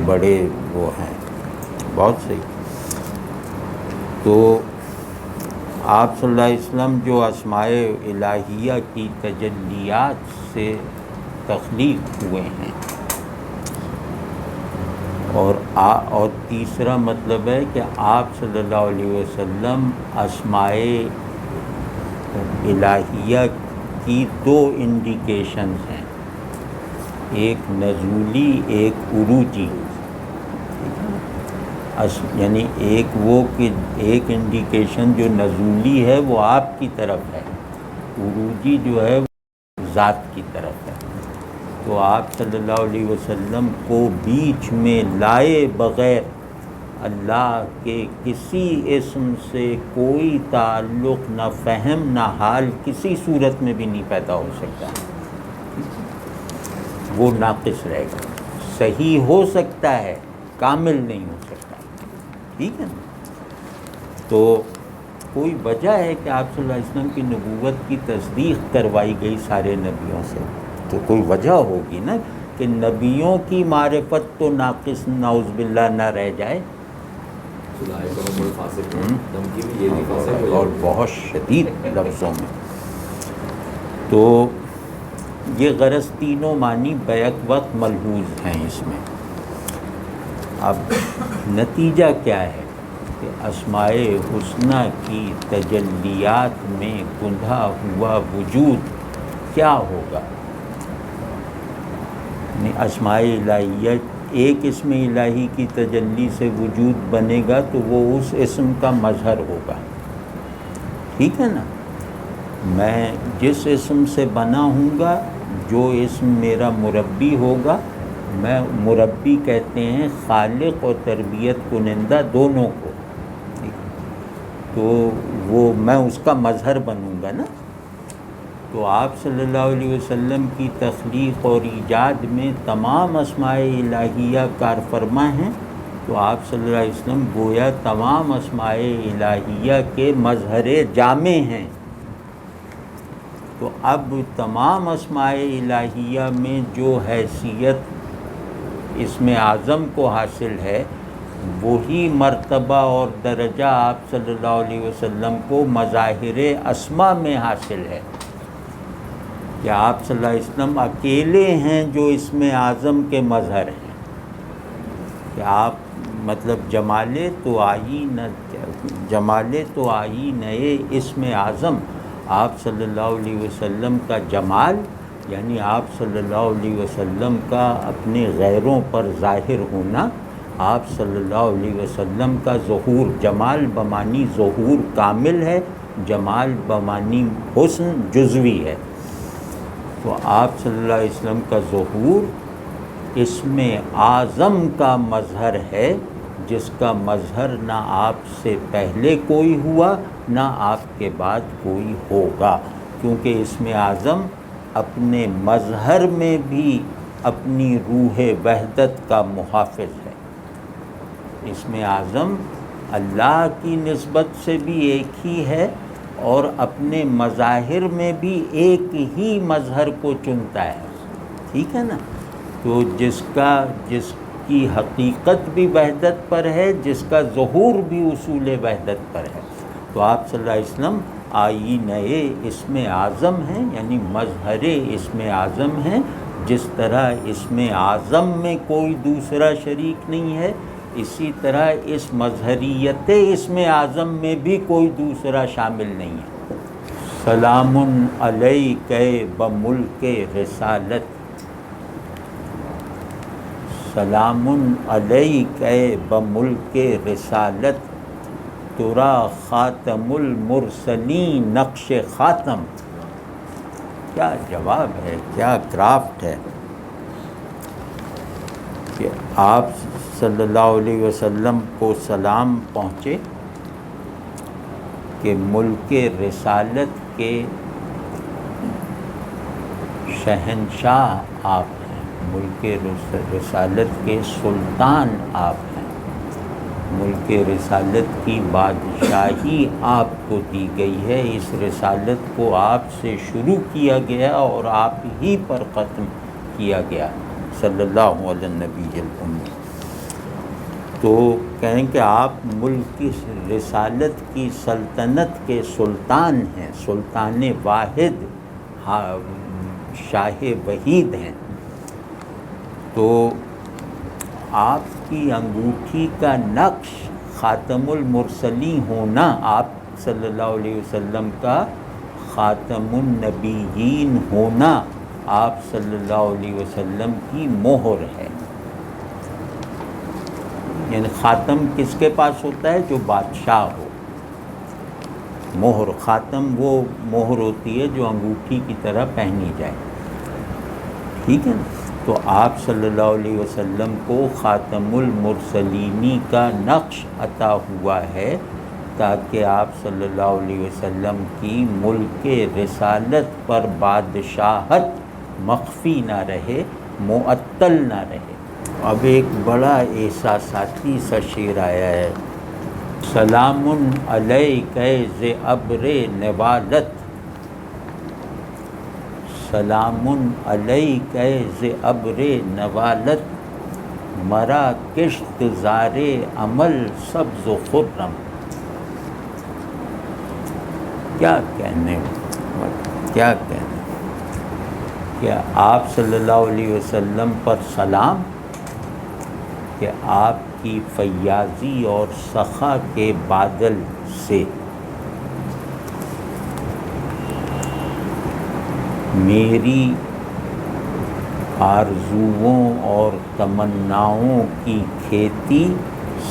بڑے وہ ہیں. بہت صحیح. تو آپ صلی اللہ علیہ وسلم جو اسماء الہیہ کی تجلیات سے تخلیق ہوئے ہیں. اور تیسرا مطلب ہے کہ آپ صلی اللہ علیہ وسلم اسماء الہیہ کی دو انڈیکیشنز ہیں، ایک نزولی ایک عروجی. یعنی ایک انڈیکیشن جو نزولی ہے وہ آپ کی طرف ہے، عروجی جو ہے وہ ذات کی طرف ہے. تو آپ صلی اللہ علیہ وسلم کو بیچ میں لائے بغیر اللہ کے کسی اسم سے کوئی تعلق، نہ فہم نہ حال کسی صورت میں بھی نہیں پیدا ہو سکتا. وہ ناقص رہے گا. صحیح ہو سکتا ہے کامل نہیں ہو سکتا، ٹھیک ہے نا؟ تو کوئی وجہ ہے کہ آپ صلی اللہ علیہ وسلم کی نبوت کی تصدیق کروائی گئی سارے نبیوں سے، تو کوئی وجہ ہوگی نا کہ نبیوں کی معرفت تو ناقص نعوذ باللہ نہ رہ جائے، اور بہت شدید لفظوں میں۔ تو یہ غرض تینوں معنی بیک وقت ملحوظ ہیں اس میں۔ اب نتیجہ کیا ہے کہ اسماء حسنہ کی تجلیات میں گندھا ہوا وجود کیا ہوگا؟ یعنی اسماء الہیہ، ایک اسم الہی کی تجلی سے وجود بنے گا تو وہ اس اسم کا مظہر ہوگا، ٹھیک ہے نا؟ میں جس اسم سے بنا ہوں گا، جو اسم میرا مربی ہوگا، میں مربی کہتے ہیں خالق اور تربیت کنندہ دونوں کو، تو وہ میں اس کا مظہر بنوں گا نا۔ تو آپ صلی اللہ علیہ وسلم کی تخلیق اور ایجاد میں تمام اسماء الہیہ کارفرما ہیں، تو آپ صلی اللہ علیہ وسلم گویا تمام اسماء الہیہ کے مظہر جامع ہیں۔ تو اب تمام اسماء الہیہ میں جو حیثیت اسم اعظم کو حاصل ہے، وہی مرتبہ اور درجہ آپ صلی اللہ علیہ وسلم کو مظاہر اسماء میں حاصل ہے، کہ آپ صلی اللہ علیہ وسلم اکیلے ہیں جو اسم اعظم کے مظہر ہیں، کہ آپ مطلب جمالے تو آئی نئے اسم اعظم، آپ صلی اللہ علیہ وسلم کا جمال یعنی آپ صلی اللہ علیہ وسلم کا اپنے غیروں پر ظاہر ہونا، آپ صلی اللہ علیہ وسلم کا ظہور، جمال بمانی ظہور کامل ہے، جمال بمانی حسن جزوی ہے۔ تو آپ صلی اللہ علیہ وسلم کا ظہور اسم اعظم کا مظہر ہے، جس کا مظہر نہ آپ سے پہلے کوئی ہوا نہ آپ کے بعد کوئی ہوگا، کیونکہ اسم اعظم اپنے مظہر میں بھی اپنی روح وحدت کا محافظ ہے۔ اسم اعظم اللہ کی نسبت سے بھی ایک ہی ہے، اور اپنے مظاہر میں بھی ایک ہی مظہر کو چنتا ہے، ٹھیک ہے نا؟ تو جس کی حقیقت بھی وحدت پر ہے، جس کا ظہور بھی اصول وحدت پر ہے۔ تو آپ صلی اللہ علیہ وسلم آئینہ اسم اعظم ہیں، یعنی مظہر اسم اعظم ہیں۔ جس طرح اسم اعظم میں کوئی دوسرا شریک نہیں ہے، اسی طرح اس مظہریت اسم اعظم میں بھی کوئی دوسرا شامل نہیں ہے۔ سلام علیک بملک رسالت، سلام علیک بملک رسالت، ترا خاتم المرسلین نقش خاتم۔ کیا جواب ہے، کیا کرافٹ ہے کہ آپ صلی اللہ علیہ وسلم کو سلام پہنچے کہ ملک رسالت کے شہنشاہ آپ ہیں، ملک رسالت کے سلطان آپ ہیں، ملک رسالت کی بادشاہی آپ کو دی گئی ہے، اس رسالت کو آپ سے شروع کیا گیا اور آپ ہی پر ختم کیا گیا، صلی اللہ علیہ النبی الأمی۔ تو کہیں کہ آپ ملک کی رسالت کی سلطنت کے سلطان ہیں، سلطان واحد، شاہ وحید ہیں۔ تو آپ کی انگوٹھی کا نقش خاتم المرسلین ہونا، آپ صلی اللہ علیہ وسلم کا خاتم النبیین ہونا، آپ صلی اللہ علیہ وسلم کی مہر ہے۔ یعنی خاتم کس کے پاس ہوتا ہے؟ جو بادشاہ ہو۔ مہر، خاتم وہ مہر ہوتی ہے جو انگوٹھی کی طرح پہنی جائے، ٹھیک ہے نا؟ تو آپ صلی اللہ علیہ وسلم کو خاتم المرسلینی کا نقش عطا ہوا ہے، تاکہ آپ صلی اللہ علیہ وسلم کی ملک رسالت پر بادشاہت مخفی نہ رہے، معطل نہ رہے۔ اب ایک بڑا احساساتی سا شعر آیا ہے، سلام علیک ز ابر نوالت، سلام علیک ز ابر نوالت، مرا کشت زار عمل سبز و خرم۔ کیا کہنے کہ آپ صلی اللہ علیہ وسلم پر سلام کہ آپ کی فیاضی اور سخا کے بادل سے میری آرزوؤں اور تمناؤں کی کھیتی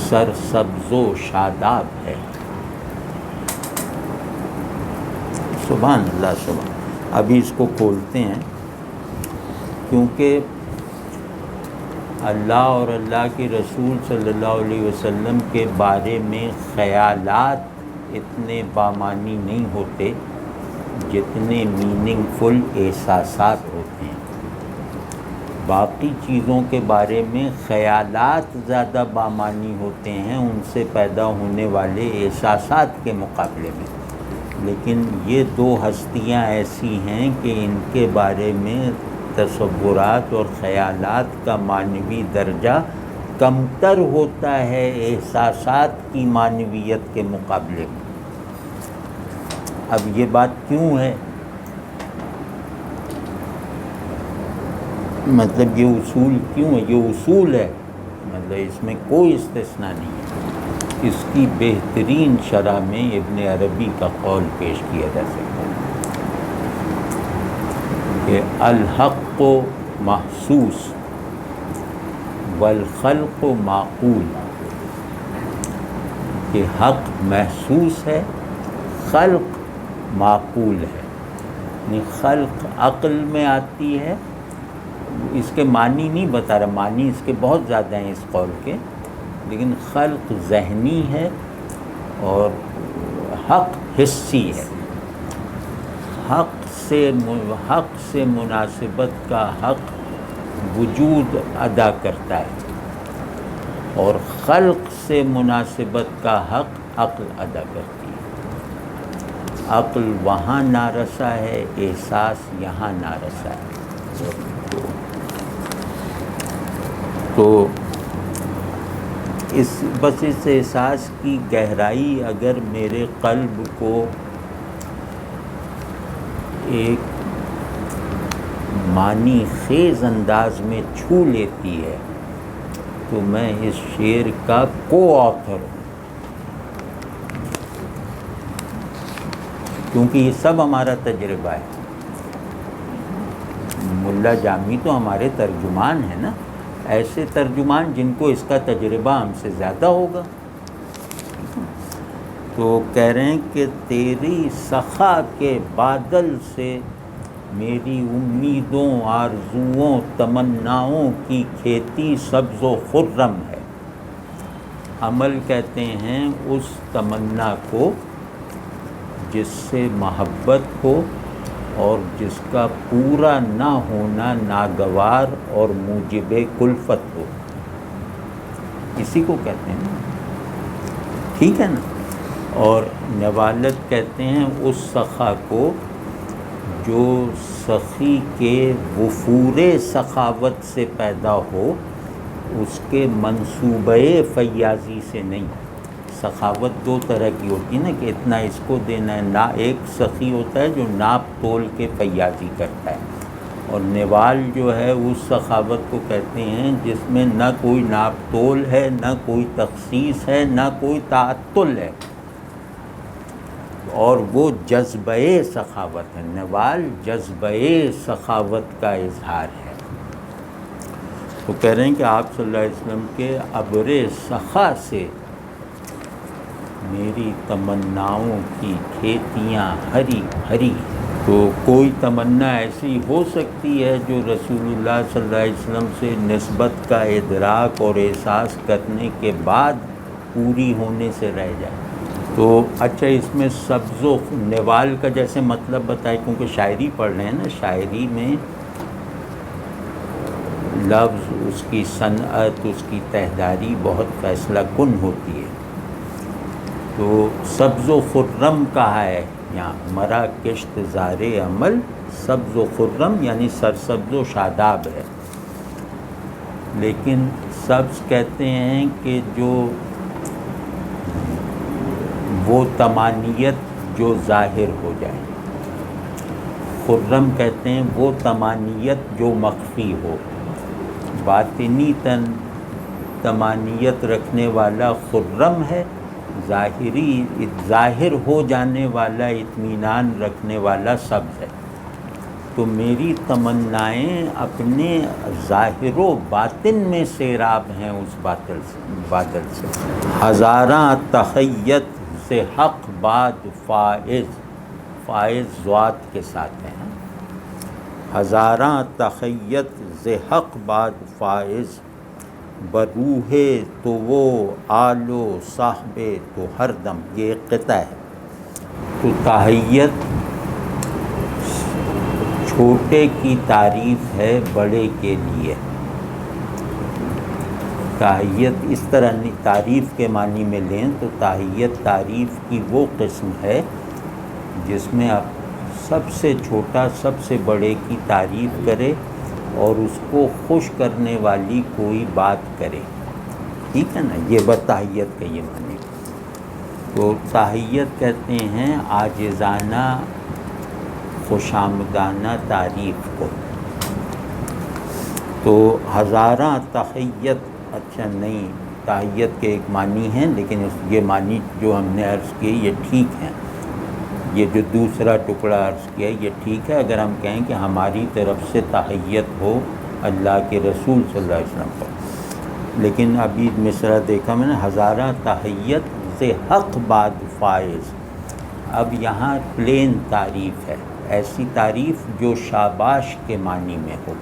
سرسبز و شاداب ہے۔ سبحان اللہ سبحان۔ ابھی اس کو کھولتے ہیں، کیونکہ اللہ اور اللہ کے رسول صلی اللہ علیہ وسلم کے بارے میں خیالات اتنے بامعنی نہیں ہوتے جتنے میننگ فل احساسات ہوتے ہیں۔ باقی چیزوں کے بارے میں خیالات زیادہ بامعنی ہوتے ہیں ان سے پیدا ہونے والے احساسات کے مقابلے میں، لیکن یہ دو ہستیاں ایسی ہیں کہ ان کے بارے میں تصورات اور خیالات کا معنوی درجہ کمتر ہوتا ہے احساسات کی معنویت کے مقابلے میں۔ اب یہ بات کیوں ہے؟ مطلب یہ اصول کیوں ہے؟ یہ اصول ہے، مطلب اس میں کوئی استثناء نہیں ہے۔ اس کی بہترین شرح میں ابن عربی کا قول پیش کیا جا سکتا ہے کہ الحق محسوس والخلق معقول، کہ حق محسوس ہے، خلق معقول ہے، یعنی خلق عقل میں آتی ہے۔ اس کے معنی نہیں بتا رہا، معنی اس کے بہت زیادہ ہیں اس قول کے، لیکن خلق ذہنی ہے اور حق حسی ہے۔ حق سے مناسبت کا حق وجود ادا کرتا ہے اور خلق سے مناسبت کا حق عقل ادا کرتی ہے۔ عقل وہاں نارسا ہے، احساس یہاں نارسا ہے۔ تو بس اس احساس کی گہرائی اگر میرے قلب کو ایک معنی خیز انداز میں چھو لیتی ہے تو میں اس شعر کا کو آتھر ہوں، کیونکہ یہ سب ہمارا تجربہ ہے۔ ملا جامی تو ہمارے ترجمان ہیں نا، ایسے ترجمان جن کو اس کا تجربہ ہم سے زیادہ ہوگا۔ تو کہہ رہے ہیں کہ تیری سخا کے بادل سے میری امیدوں، آرزوؤں، تمناؤں کی کھیتی سبز و خرم ہے۔ عمل کہتے ہیں اس تمنا کو جس سے محبت ہو اور جس کا پورا نہ ہونا ناگوار اور موجب کلفت ہو، اسی کو کہتے ہیں، ٹھیک ہے نا۔ اور نوالت کہتے ہیں اس سخا کو جو سخی کے وفور سخاوت سے پیدا ہو، اس کے منصوبہ فیاضی سے نہیں۔ سخاوت دو طرح کی ہوتی ہے نا، کہ اتنا اس کو دینا ہے، ایک سخی ہوتا ہے جو ناپ تول کے فیاضی کرتا ہے، اور نوال جو ہے اس سخاوت کو کہتے ہیں جس میں نہ کوئی ناپ تول ہے، نہ کوئی تخصیص ہے، نہ کوئی تعطل ہے، اور وہ جذبہ سخاوت ہے۔ نوال جذبہ سخاوت کا اظہار ہے۔ تو کہہ رہے ہیں کہ آپ صلی اللہ علیہ وسلم کے ابر سخا سے میری تمناؤں کی کھیتیاں ہری ہری۔ تو کوئی تمنا ایسی ہو سکتی ہے جو رسول اللہ صلی اللہ علیہ وسلم سے نسبت کا ادراک اور احساس کرنے کے بعد پوری ہونے سے رہ جائے؟ تو اچھا، اس میں سبز و نوال کا جیسے مطلب بتائے، کیونکہ شاعری پڑھ رہے ہیں نا، شاعری میں لفظ، اس کی صنعت، اس کی تہداری بہت فیصلہ کن ہوتی ہے. تو سبز و خرم کہا ہے یہاں، مرا کشت زار عمل سبز و خرم یعنی سرسبز و شاداب ہے. لیکن سبز کہتے ہیں کہ جو وہ تمانیت جو ظاہر ہو جائے، خرم کہتے ہیں وہ تمانیت جو مخفی ہو. باطنی تمانیت رکھنے والا خرم ہے، ظاہر ہو جانے والا اطمینان رکھنے والا سبز ہے. تو میری تمنائیں اپنے ظاہر و باطن میں سیراب ہیں اس بادل سے. ہزاراں تخیت سے حق باد فائز، فائز ذات کے ساتھ ہیں. ہزاراں تخیت سے حق باد فائز، بروح تو وہ آل و صاحب تو ہر دم. یہ ایک قطعہ ہے. تو تحیت چھوٹے کی تعریف ہے بڑے کے لیے. تحیت اس طرح تعریف کے معنی میں لیں تو تحیت تعریف کی وہ قسم ہے جس میں آپ سب سے چھوٹا سب سے بڑے کی تعریف کرے اور اس کو خوش کرنے والی کوئی بات کرے. ٹھیک ہے نا، یہ بتحیت کا یہ معنی. تو تحیت کہتے ہیں عاجزانہ خوش آمدانہ تعریف کو. تو ہزاراں تحیت، اچھا نہیں، تحیت کے ایک معنی ہیں لیکن یہ معنی جو ہم نے عرض کیے یہ ٹھیک ہیں. یہ جو دوسرا ٹکڑا عرض کیا یہ ٹھیک ہے اگر ہم کہیں کہ ہماری طرف سے تحیت ہو اللہ کے رسول صلی اللہ علیہ وسلم پر. لیکن ابھی مصرع دیکھا میں نے، ہزارہ تحیت سے حق باد فائز. اب یہاں پلین تعریف ہے، ایسی تعریف جو شاباش کے معنی میں ہو.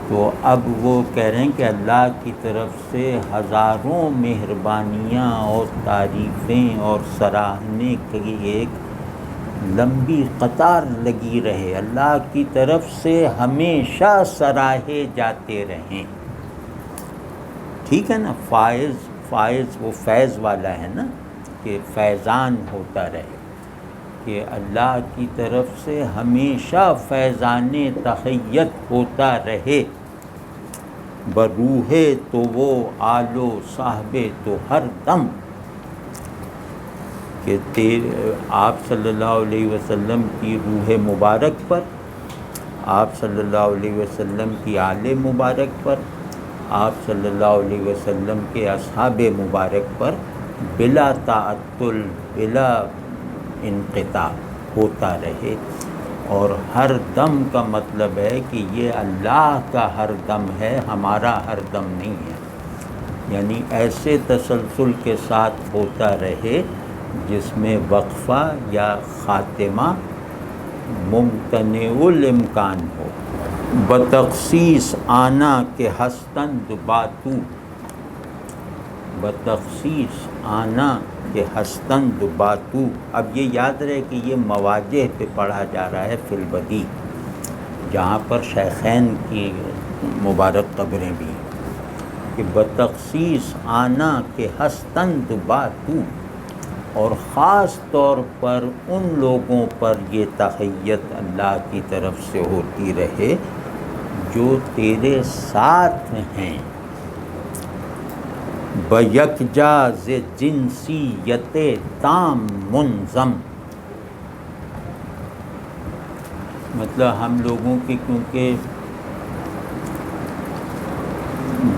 تو اب وہ کہہ رہے ہیں کہ اللہ کی طرف سے ہزاروں مہربانیاں اور تعریفیں اور سراہنے کی ایک لمبی قطار لگی رہے، اللہ کی طرف سے ہمیشہ سراہے جاتے رہیں. ٹھیک ہے نا. فائز، فائز وہ فیض والا ہے نا، کہ فیضان ہوتا رہے، کہ اللہ کی طرف سے ہمیشہ فیضان تحیت ہوتا رہے. بروح تو وہ آل و صاحب تو ہر دم، کہ آپ صلی اللہ علیہ وسلم کی روح مبارک پر، آپ صلی اللہ علیہ وسلم کی آل مبارک پر، آپ صلی اللہ علیہ وسلم کے اصحاب مبارک پر بلا تعطل بلا انقطاع ہوتا رہے. اور ہر دم کا مطلب ہے کہ یہ اللہ کا ہر دم ہے، ہمارا ہر دم نہیں ہے. یعنی ایسے تسلسل کے ساتھ ہوتا رہے جس میں وقفہ یا خاتمہ ممتنع الامکان ہو. بتخصیص آنا کے ہستند باتو، بتخصیص آنا کے ہستند باتو. اب یہ یاد رہے کہ یہ مواجہ پہ پڑھا جا رہا ہے فی البدیع، جہاں پر شیخین کی مبارک قبریں بھی ہیں. کہ بتخصیص آنا کے ہستند باتو، اور خاص طور پر ان لوگوں پر یہ تحیت اللہ کی طرف سے ہوتی رہے جو تیرے ساتھ ہیں. بیکجا ز جنسیت تام منظم، مطلب ہم لوگوں کے کیونکہ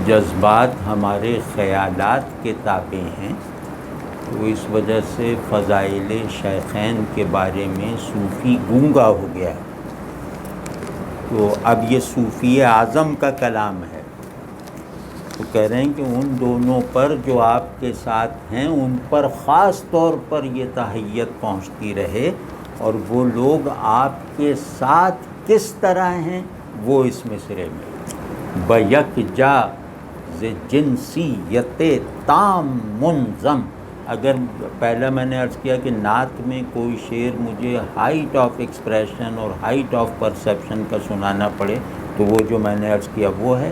جذبات ہمارے خیالات کے تابع ہیں، تو اس وجہ سے فضائل شیخین کے بارے میں صوفی گونگا ہو گیا ہے. تو اب یہ صوفی اعظم کا کلام ہے. تو کہہ رہے ہیں کہ ان دونوں پر جو آپ کے ساتھ ہیں ان پر خاص طور پر یہ تحیت پہنچتی رہے. اور وہ لوگ آپ کے ساتھ کس طرح ہیں وہ اس مصرعے میں بیکجا ز جنسیت تام منظم. اگر پہلا میں نے عرض کیا کہ نعت میں کوئی شعر مجھے ہائٹ آف ایکسپریشن اور ہائٹ آف پرسیپشن کا سنانا پڑے تو وہ جو میں نے عرض کیا وہ ہے.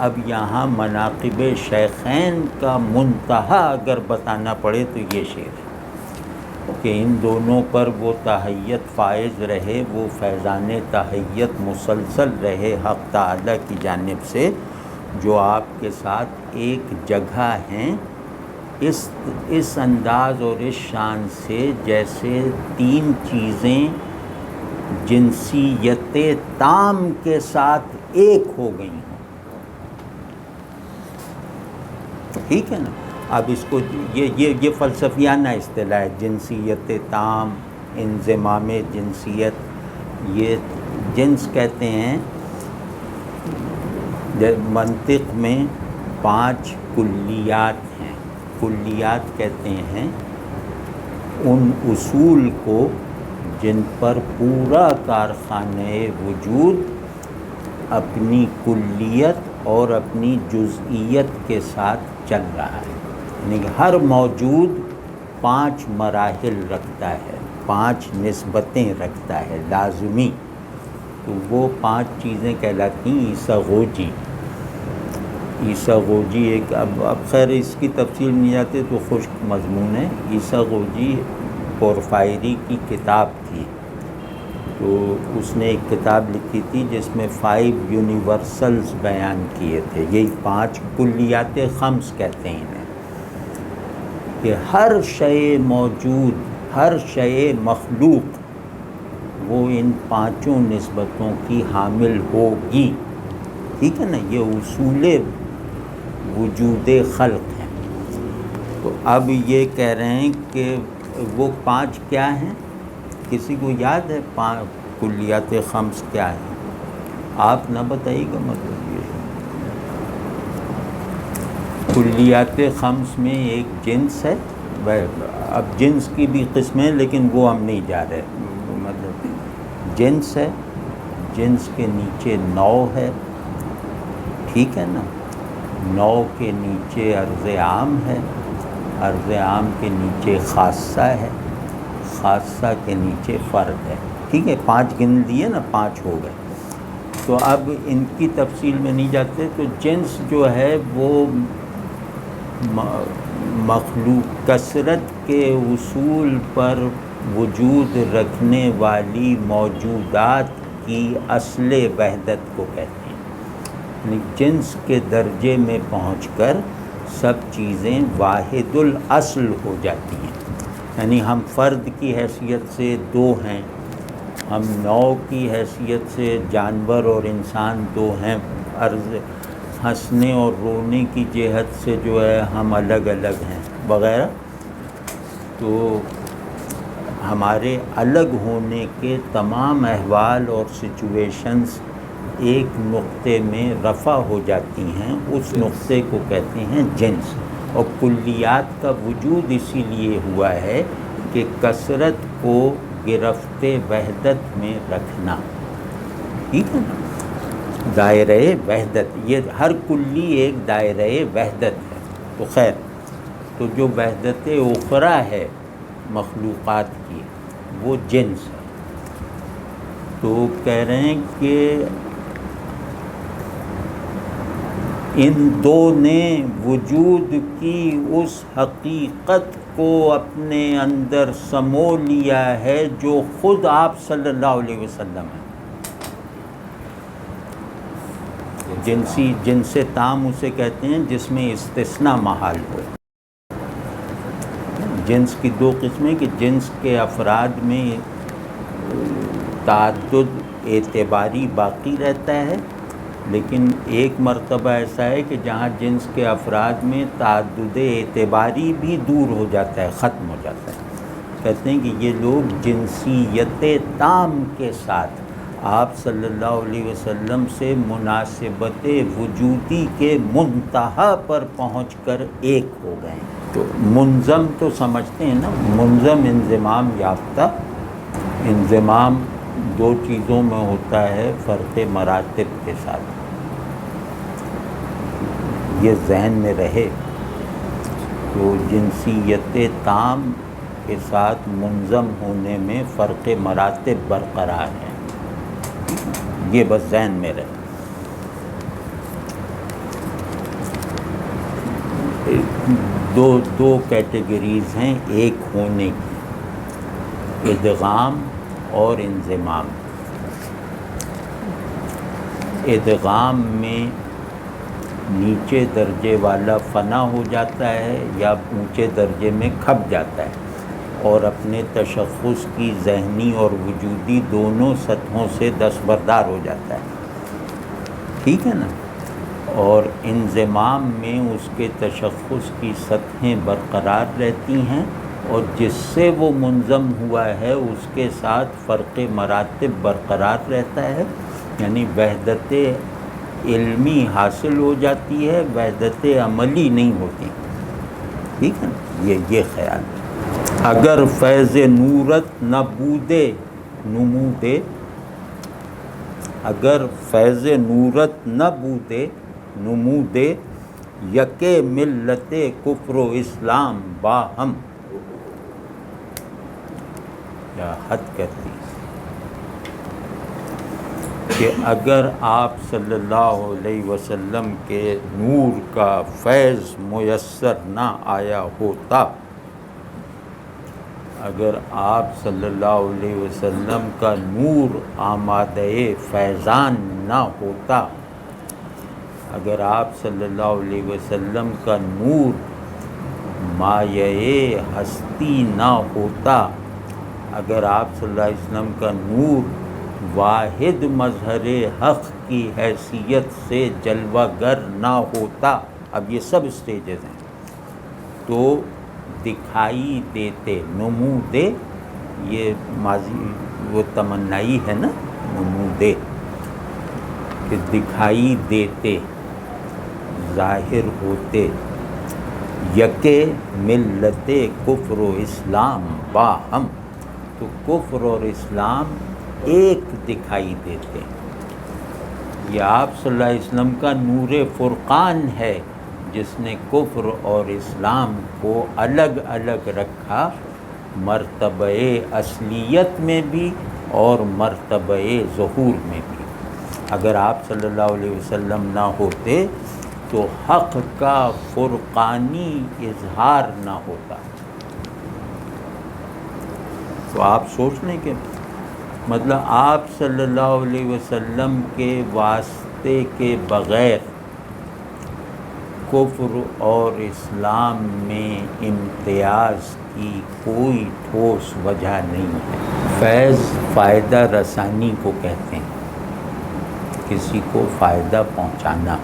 اب یہاں مناقب شیخین کا منتہا اگر بتانا پڑے تو یہ شعر ہے کہ ان دونوں پر وہ تحیت فائز رہے، وہ فیضان تحیت مسلسل رہے حق تعالی کی جانب سے، جو آپ کے ساتھ ایک جگہ ہیں، اس انداز اور اس شان سے جیسے تین چیزیں جنسیت تام کے ساتھ ایک ہو گئی ہیں. ٹھیک ہے نا. اب اس کو یہ فلسفیانہ اصطلاح ہے، جنسیت تام، انضمام جنسیت. یہ جنس کہتے ہیں منطق میں 5 کلیات ہیں. کلیات کہتے ہیں ان اصول کو جن پر پورا کارخانہ وجود اپنی کلیت اور اپنی جزئیت کے ساتھ چل رہا ہے. یعنی کہ ہر موجود 5 مراحل رکھتا ہے، 5 نسبتیں رکھتا ہے لازمی. تو وہ 5 چیزیں کہلاتی ہیں عیساغوجی. عیساغوجی ایک اب خیر اس کی تفصیل نہیں جاتے تو خشک مضمون ہے. عیساغوجی پورفائری کی کتاب تھی، تو اس نے ایک کتاب لکھی تھی جس میں 5 یونیورسلز بیان کیے تھے. یہی 5 کلیات خمس کہتے ہیں انہیں، کہ ہر شے موجود، ہر شے مخلوق وہ ان 5 نسبتوں کی حامل ہوگی. ٹھیک ہے نا. یہ اصول وجود خلق ہیں. تو اب یہ کہہ رہے ہیں کہ وہ 5 کیا ہیں؟ کسی کو یاد ہے 5 کلیات خمس کیا ہیں؟ آپ نہ بتائیے گا. مطلب یہ کلیات خمس میں ایک جنس ہے. اب جنس کی بھی قسمیں لیکن وہ ہم نہیں جا رہے. مطلب جنس ہے، جنس کے نیچے نوع ہے. ٹھیک ہے نا. نوع کے نیچے عرض عام ہے، عرض عام کے نیچے خاصہ ہے، خاصہ کے نیچے فرد ہے. ٹھیک ہے. 5 گن لیے نا، 5 ہو گئے. تو اب ان کی تفصیل میں نہیں جاتے. تو جنس جو ہے وہ مخلوق کثرت کے اصول پر وجود رکھنے والی موجودات کی اصل وحدت کو کہتے ہیں. یعنی جنس کے درجے میں پہنچ کر سب چیزیں واحد الاصل ہو جاتی ہیں. یعنی ہم فرد کی حیثیت سے 2 ہیں، ہم نوع کی حیثیت سے جانور اور انسان 2 ہیں، ہنسنے اور رونے کی جہت سے جو ہے ہم الگ الگ ہیں وغیرہ. تو ہمارے الگ ہونے کے تمام احوال اور سچویشنز ایک نقطے میں رفع ہو جاتی ہیں. اس نقطے کو کہتے ہیں جنس. اور کلیات کا وجود اسی لیے ہوا ہے کہ کثرت کو گرفت وحدت میں رکھنا. ٹھیک ہے نا. دائرہ وحدت، یہ ہر کلی ایک دائرہ وحدت ہے. تو خیر، تو جو وحدت اخرى ہے مخلوقات کی وہ جنس ہے. تو کہہ رہے ہیں کہ ان 2 نے وجود کی اس حقیقت کو اپنے اندر سمو لیا ہے جو خود آپ صلی اللہ علیہ وسلم ہے. جنس تام اسے کہتے ہیں جس میں استثناء محال ہو. جنس کی 2 قسمیں کہ جنس کے افراد میں تعدد اعتباری باقی رہتا ہے، لیکن ایک مرتبہ ایسا ہے کہ جہاں جنس کے افراد میں تعدد اعتباری بھی دور ہو جاتا ہے، ختم ہو جاتا ہے. کہتے ہیں کہ یہ لوگ جنسیت تام کے ساتھ آپ صلی اللہ علیہ وسلم سے مناسبت وجودی کے منتہا پر پہنچ کر ایک ہو گئے. تو منظم تو سمجھتے ہیں نا، منظم انضمام یافتہ. انضمام 2 چیزوں میں ہوتا ہے فرق مراتب کے ساتھ. یہ ذہن میں رہے. تو جنسیت تام کے ساتھ منظم ہونے میں فرق مراتب برقرار ہیں. یہ بس ذہن میں رہے. دو کیٹیگریز ہیں ایک ہونے کی، ادغام اور انضمام۔ ادغام میں نیچے درجے والا فنا ہو جاتا ہے یا اونچے درجے میں کھپ جاتا ہے اور اپنے تشخص کی ذہنی اور وجودی دونوں سطحوں سے دستبردار ہو جاتا ہے، ٹھیک ہے نا۔ اور انضمام میں اس کے تشخص کی سطحیں برقرار رہتی ہیں اور جس سے وہ منظم ہوا ہے اس کے ساتھ فرق مراتب برقرار رہتا ہے، یعنی وحدت علمی حاصل ہو جاتی ہے، وحدت عملی نہیں ہوتی، ٹھیک ہے نا۔ یہ خیال ہے۔ اگر فیض نورت نہ بودے نمودے، اگر فیض نورت نہ بودے نمودے، یکے ملت کفر و اسلام باہم، یا حد کرتی کہ اگر آپ صلی اللہ علیہ وسلم کے نور کا فیض میسر نہ آیا ہوتا، اگر آپ صلی اللہ علیہ وسلم کا نور آمادہ فیضان نہ ہوتا، اگر آپ صلی اللہ علیہ وسلم کا نور مایہ ہستی نہ ہوتا، اگر آپ صلی اللہ علیہ وسلم کا نور واحد مظہر حق کی حیثیت سے جلوہ گر نہ ہوتا، اب یہ سب سٹیجز ہیں، تو دکھائی دیتے، نمودے یہ ماضی وہ تمنائی ہے نا، نمودے کہ دکھائی دیتے، ظاہر ہوتے، یکے ملت کفر و اسلام باہم، تو کفر اور اسلام ایک دکھائی دیتے۔ یہ آپ صلی اللہ علیہ وسلم کا نور فرقان ہے جس نے کفر اور اسلام کو الگ الگ رکھا، مرتبہ اصلیت میں بھی اور مرتبہ ظہور میں بھی۔ اگر آپ صلی اللہ علیہ وسلم نہ ہوتے تو حق کا فرقانی اظہار نہ ہوتا۔ تو آپ سوچ لیں کہ مطلب آپ صلی اللہ علیہ وسلم کے واسطے کے بغیر کفر اور اسلام میں امتیاز کی کوئی ٹھوس وجہ نہیں ہے۔ فیض فائدہ رسانی کو کہتے ہیں، کسی کو فائدہ پہنچانا،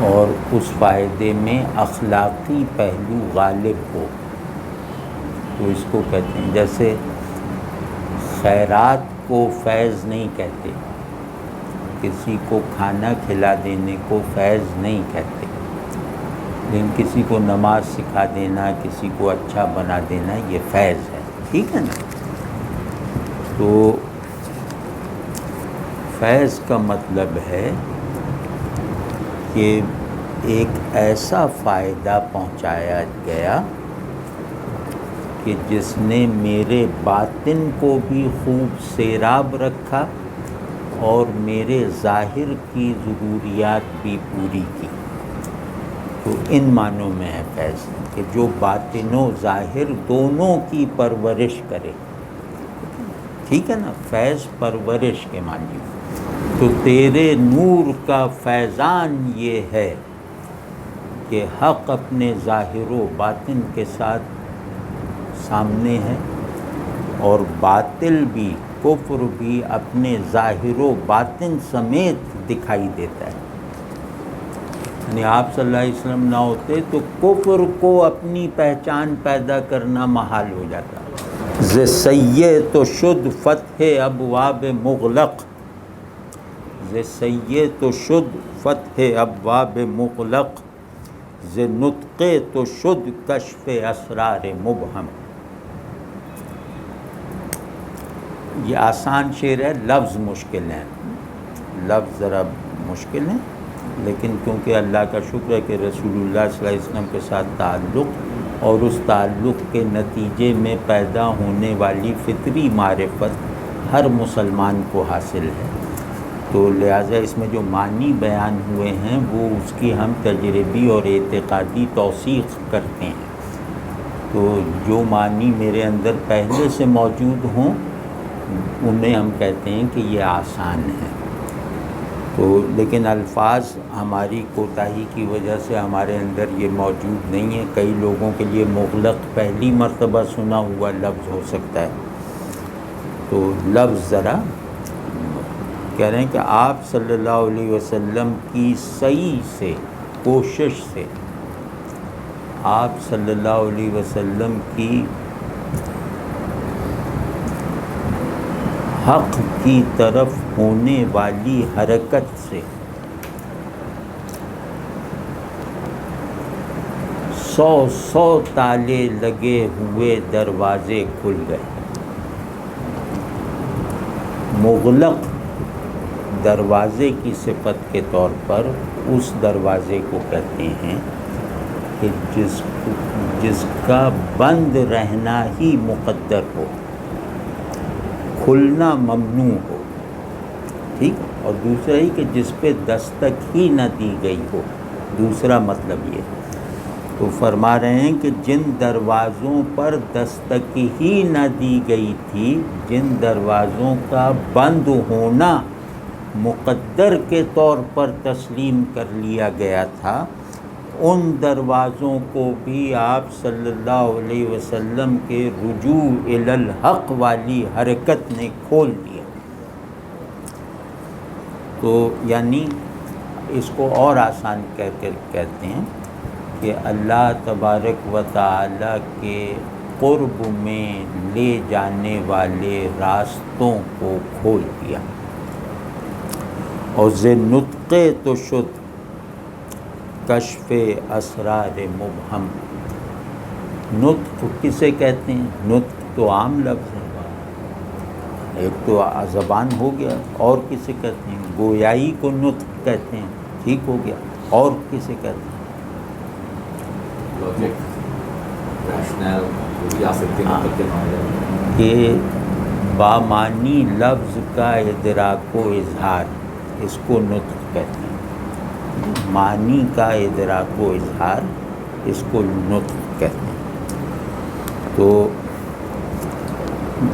اور اس فائدے میں اخلاقی پہلو غالب ہو تو اس کو کہتے ہیں۔ جیسے خیرات کو فیض نہیں کہتے، کسی کو کھانا کھلا دینے کو فیض نہیں کہتے، لیکن کسی کو نماز سکھا دینا، کسی کو اچھا بنا دینا، یہ فیض ہے، ٹھیک ہے نا۔ تو فیض کا مطلب ہے کہ ایک ایسا فائدہ پہنچایا گیا کہ جس نے میرے باطن کو بھی خوب سیراب رکھا اور میرے ظاہر کی ضروریات بھی پوری کی۔ تو ان معنوں میں ہے فیض کہ جو باطن و ظاہر دونوں کی پرورش کرے، ٹھیک ہے نا، فیض پرورش کے معنی۔ تو تیرے نور کا فیضان یہ ہے کہ حق اپنے ظاہر و باطن کے ساتھ سامنے ہے، اور باطل بھی، کفر بھی اپنے ظاہر و باطن سمیت دکھائی دیتا ہے۔ یعنی آپ صلی اللہ علیہ وسلم نہ ہوتے تو کفر کو اپنی پہچان پیدا کرنا محال ہو جاتا۔ ز سیہ تو شد فتح ابواب مغلق، ز سیہ تو شد فتح ابواب مغلق، ز نطق تو شد کشف اسرار مبہم۔ یہ آسان شعر ہے، لفظ مشکل ہیں، لفظ ذرا مشکل ہیں، لیکن کیونکہ اللہ کا شکر ہے کہ رسول اللہ صلی اللہ علیہ وسلم کے ساتھ تعلق اور اس تعلق کے نتیجے میں پیدا ہونے والی فطری معرفت ہر مسلمان کو حاصل ہے، تو لہٰذا اس میں جو معنی بیان ہوئے ہیں وہ اس کی ہم تجربی اور اعتقادی توثیق کرتے ہیں. تو جو معنی میرے اندر پہلے سے موجود ہوں انہیں ہم کہتے ہیں کہ یہ آسان ہے. تو لیکن الفاظ ہماری کوتاہی کی وجہ سے ہمارے اندر یہ موجود نہیں ہے. کئی لوگوں کے لیے مغلق پہلی مرتبہ سنا ہوا لفظ ہو سکتا ہے. تو لفظ ذرا کہہ رہے ہیں کہ آپ صلی اللہ علیہ وسلم کی سعی سے، کوشش سے، آپ صلی اللہ علیہ وسلم کی حق کی طرف ہونے والی حرکت سے 100 تالے لگے ہوئے دروازے کھل گئے. مغلق دروازے کی صفت کے طور پر اس دروازے کو کہتے ہیں کہ جس کا بند رہنا ہی مقدر ہو، کھلنا ممنوع ہو. ٹھیک. اور دوسرا ہی کہ جس پہ دستک ہی نہ دی گئی ہو. دوسرا مطلب یہ. تو فرما رہے ہیں کہ جن دروازوں پر دستک ہی نہ دی گئی تھی، جن دروازوں کا بند ہونا مقدر کے طور پر تسلیم کر لیا گیا تھا، ان دروازوں کو بھی آپ صلی اللہ علیہ وسلم کے رجوع الی الحق والی حرکت نے کھول دیا. تو یعنی اس کو اور آسان کہتے ہیں کہ اللہ تبارک و تعالی کے قرب میں لے جانے والے راستوں کو کھول دیا. اور ز نطق تو شد کشف اسرار مبہم. نطق کسے کہتے ہیں؟ نطق تو عام لفظ ہے، ایک تو زبان ہو گیا. اور کسے کہتے ہیں؟ گویائی کو نطق کہتے ہیں. ٹھیک ہو گیا. اور کسے کہتے ہیں؟ کہ بامانی لفظ کا ادراک و اظہار، اس کو نطق کہتے ہیں. معنی کا ادراک و اظہار، اس کو نطق کہتے ہیں. تو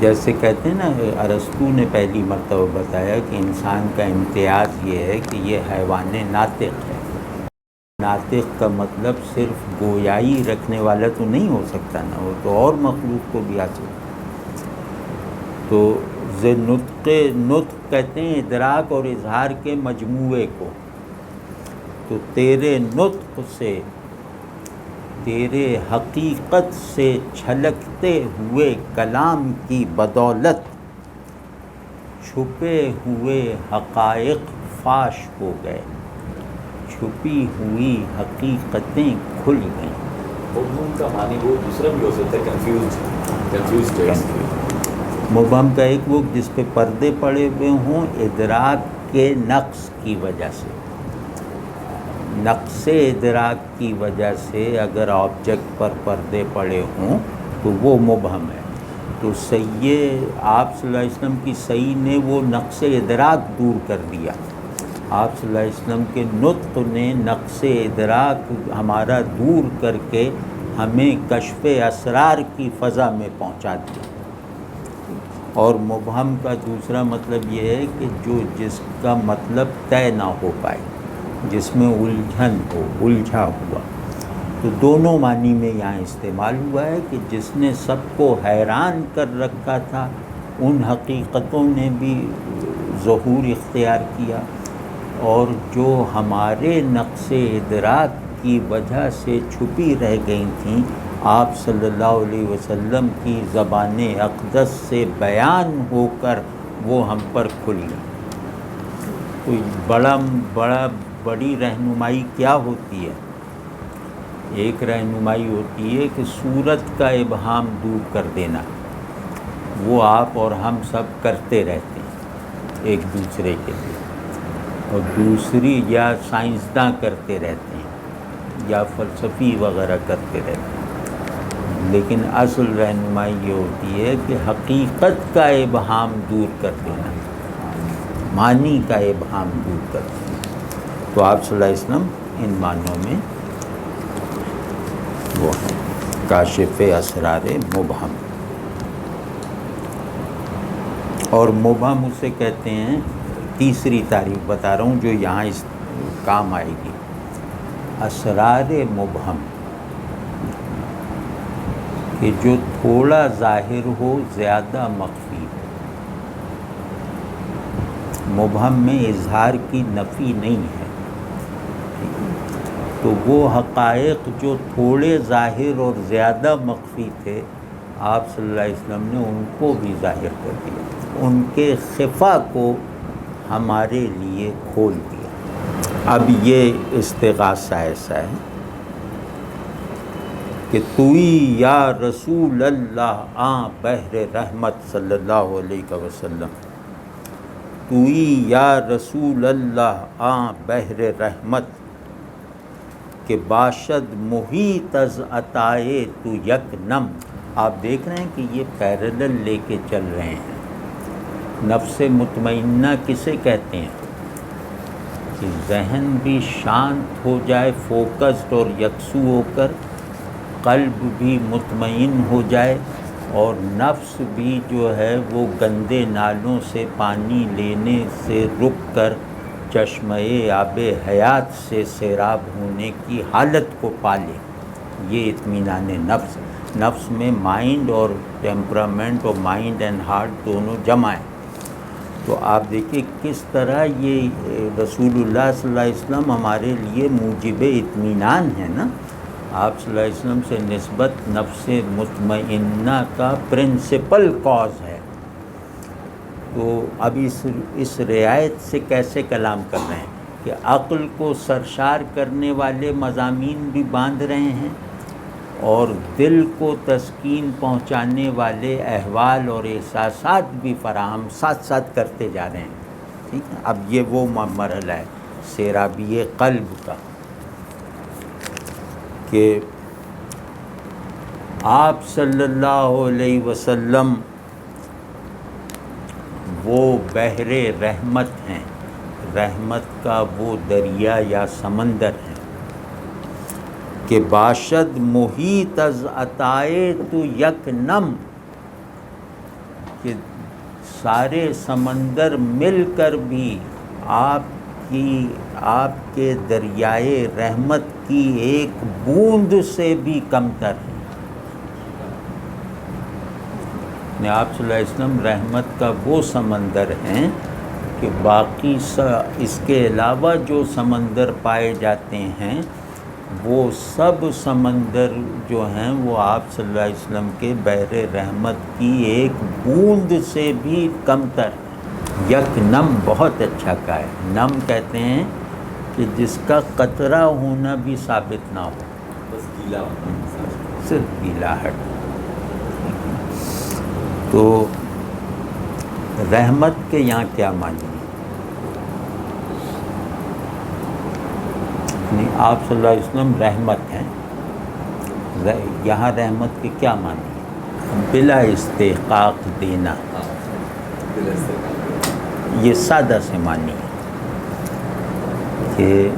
جیسے کہتے ہیں نا، ارسطو نے پہلی مرتبہ بتایا کہ انسان کا امتیاز یہ ہے کہ یہ حیوان ناطق ہے. ناطق کا مطلب صرف گویائی رکھنے والا تو نہیں ہو سکتا نا، وہ تو اور مخلوق کو بھی حاصل. تو نطق کہتے ہیں ادراک اور اظہار کے مجموعے کو. تو تیرے نطق سے، تیرے حقیقت سے چھلکتے ہوئے کلام کی بدولت چھپے ہوئے حقائق فاش ہو گئے، چھپی ہوئی حقیقتیں کھل گئیں. مبہم کا معنی وہ دوسرا بھی ہو سکتا ہے، کنفیوزڈ. مبہم کا ایک وہ جس پہ پردے پڑے ہوئے ہوں ادراک کے نقص کی وجہ سے. نقص ادراک کی وجہ سے اگر آبجیکٹ پر پردے پڑے ہوں تو وہ مبہم ہے. تو آپ صلی اللہ علیہ وسلم کی صحیح نے وہ نقص ادراک دور کر دیا. آپ صلی اللہ علیہ وسلم کے نطق نے نقص ادراک ہمارا دور کر کے ہمیں کشف اسرار کی فضا میں پہنچا دیا. اور مبہم کا دوسرا مطلب یہ ہے کہ جس کا مطلب طے نہ ہو پائے، جس میں الجھن ہو، الجھا ہوا. تو دونوں معنی میں یہاں استعمال ہوا ہے کہ جس نے سب کو حیران کر رکھا تھا ان حقیقتوں نے بھی ظہور اختیار کیا، اور جو ہمارے نقص ادراک کی وجہ سے چھپی رہ گئی تھیں آپ صلی اللہ علیہ وسلم کی زبان اقدس سے بیان ہو کر وہ ہم پر کھلی. تو بڑی رہنمائی کیا ہوتی ہے؟ ایک رہنمائی ہوتی ہے کہ صورت کا ابہام دور کر دینا. وہ آپ اور ہم سب کرتے رہتے ہیں ایک دوسرے کے لیے، اور دوسری یا سائنسداں کرتے رہتے ہیں یا فلسفی وغیرہ کرتے رہتے ہیں. لیکن اصل رہنمائی یہ ہوتی ہے کہ حقیقت کا ابہام دور کر دینا. معنی کا ابہام دور کرتی ہیں۔ تو آپ صلی اللہ علیہ وسلم ان معنوں میں وہ ہیں کاشف اسرار مبہم، اور مبہم اسے کہتے ہیں، تیسری تعریف بتا رہا ہوں جو یہاں اس کام آئے گی۔ اسرار مبہم کہ جو تھوڑا ظاہر ہو زیادہ مخفی ہو۔ مبہم میں اظہار کی نفی نہیں ہے، تو وہ حقائق جو تھوڑے ظاہر اور زیادہ مخفی تھے، آپ صلی اللہ علیہ وسلم نے ان کو بھی ظاہر کر دیا، ان کے خفا کو ہمارے لیے کھول دیا۔ اب یہ استغاثہ ایسا ہے کہ توئی یا رسول اللہ آں بحر رحمت صلی اللہ علیہ وسلم، توئی یا رسول اللہ آں بحر رحمت کہ باشد محیط از عطائے تو یک نم۔ آپ دیکھ رہے ہیں کہ یہ پیرلل لے کے چل رہے ہیں۔ نفس مطمئنہ کسے کہتے ہیں؟ کہ ذہن بھی شانت ہو جائے، فوکسڈ اور یکسو ہو کر، قلب بھی مطمئن ہو جائے، اور نفس بھی جو ہے وہ گندے نالوں سے پانی لینے سے رک کر چشمہ آب حیات سے سیراب ہونے کی حالت کو پالے۔ یہ اطمینان نفس۔ نفس میں مائنڈ اور ٹیمپرامنٹ، اور مائنڈ اینڈ ہارٹ دونوں جمع ہیں۔ تو آپ دیکھیں کس طرح یہ رسول اللہ صلی اللہ علیہ وسلم ہمارے لیے موجب اطمینان ہے نا۔ آپ صلی اللہ علیہ وسلم سے نسبت نفس مطمئنہ کا پرنسپل کاز ہے۔ تو اب اس رعایت سے کیسے کلام کر رہے ہیں کہ عقل کو سرشار کرنے والے مضامین بھی باندھ رہے ہیں، اور دل کو تسکین پہنچانے والے احوال اور احساسات بھی فراہم ساتھ ساتھ کرتے جا رہے ہیں۔ ٹھیک ہے، اب یہ وہ مرحلہ ہے سیرابی قلب کا کہ آپ صلی اللہ علیہ وسلم وہ بحر رحمت ہیں، رحمت کا وہ دریا یا سمندر ہے کہ باشد محیط از عطائے تو یک نم، کہ سارے سمندر مل کر بھی آپ کے دریائے رحمت کی ایک بوند سے بھی کمتر ہے۔ آپ صلی اللہ علیہ وسلم رحمت کا وہ سمندر ہیں کہ باقی اس کے علاوہ جو سمندر پائے جاتے ہیں وہ سب سمندر جو ہیں وہ آپ صلی اللہ علیہ وسلم کے بحر رحمت کی ایک بوند سے بھی کمتر ہے۔ یک نم بہت اچھا کہا ہے۔ نم کہتے ہیں کہ جس کا قطرہ ہونا بھی ثابت نہ ہو، بس گیلا ہونا، صرف گیلاہٹ۔ تو رحمت کے یہاں کیا معنی ہے؟ آپ صلی اللہ علیہ وسلم رحمت ہیں، یہاں رحمت کے کیا معنی ہے؟ بلا استحقاق دینا، یہ سادہ سے معنی ہے کہ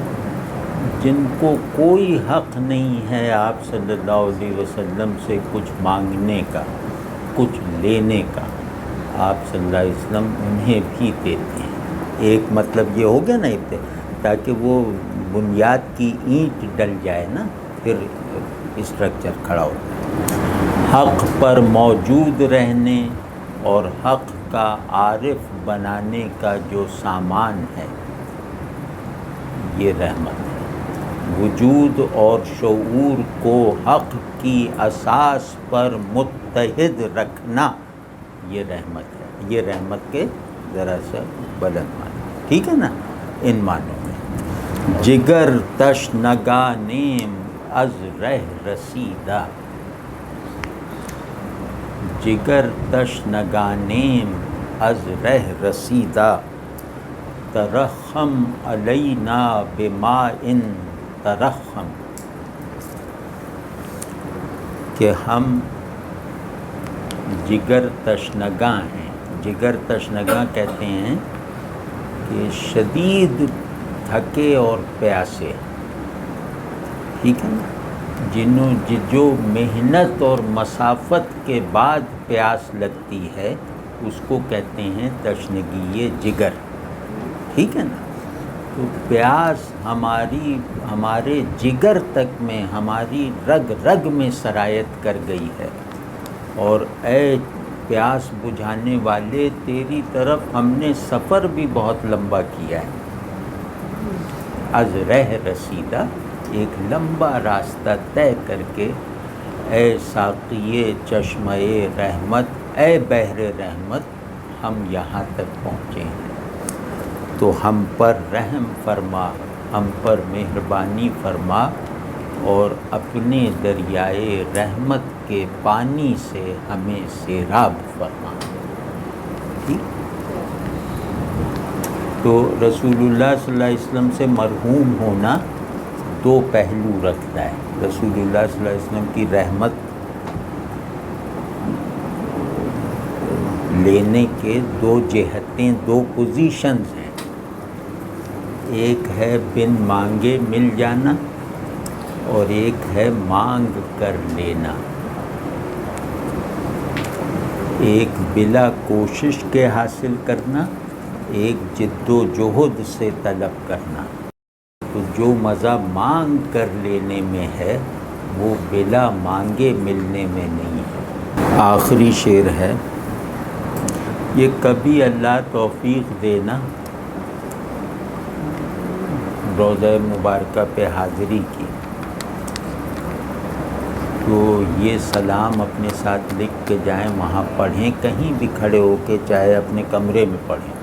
جن کو کوئی حق نہیں ہے آپ صلی اللہ علیہ وسلم سے کچھ مانگنے کا، کچھ لینے کا، آپ صلی اللہ علیہ وسلم انہیں بھی دیتے ہیں۔ ایک مطلب یہ ہو گیا نا تاکہ وہ بنیاد کی اینٹ ڈل جائے نا، پھر اسٹرکچر کھڑا ہوتا ہے۔ حق پر موجود رہنے اور حق کا عارف بنانے کا جو سامان ہے یہ رحمت ہے۔ وجود اور شعور کو حق کی اساس پر متحد رکھنا یہ رحمت ہے۔ یہ رحمت کے ذرا سا بلند معنی، ٹھیک ہے نا، ان معنوں میں جگر تشنگانیم از رہ رسیدہ، جگر تشنگانیم از رہ رسیدہ، ترحم علینا بماء ترحم، کہ ہم جگر تشنگاں ہیں۔ جگر تشنگاں کہتے ہیں کہ شدید تھکے اور پیاسے، ٹھیک ہے نا، جو محنت اور مسافت کے بعد پیاس لگتی ہے اس کو کہتے ہیں تشنگی جگر، ٹھیک ہے نا۔ تو پیاس ہمارے جگر تک میں، ہماری رگ رگ میں سرایت کر گئی ہے، اور اے پیاس بجھانے والے تیری طرف ہم نے سفر بھی بہت لمبا کیا ہے۔ از رہ رسیدہ، ایک لمبا راستہ طے کر کے، اے ساقی چشمہ رحمت، اے بحر رحمت، ہم یہاں تک پہنچے ہیں، تو ہم پر رحم فرما، ہم پر مہربانی فرما، اور اپنے دریائے رحمت کے پانی سے ہمیں سیراب فرما۔ ٹھیک، تو رسول اللہ صلی اللہ علیہ وسلم سے مرحوم ہونا دو پہلو رکھتا ہے۔ رسول اللہ صلی اللہ علیہ وسلم کی رحمت لینے کے دو جہتیں، دو پوزیشنز ہیں، ایک ہے بن مانگے مل جانا، اور ایک ہے مانگ کر لینا، ایک بلا کوشش کے حاصل کرنا، ایک جد و جہد سے طلب کرنا۔ تو جو مزہ مانگ کر لینے میں ہے وہ بلا مانگے ملنے میں نہیں ہے۔ آخری شعر ہے، یہ کبھی اللہ توفیق دینا روضہ مبارکہ پہ حاضری کی، تو یہ سلام اپنے ساتھ لکھ کے جائیں، وہاں پڑھیں، کہیں بھی کھڑے ہو کے، چاہے اپنے کمرے میں پڑھیں۔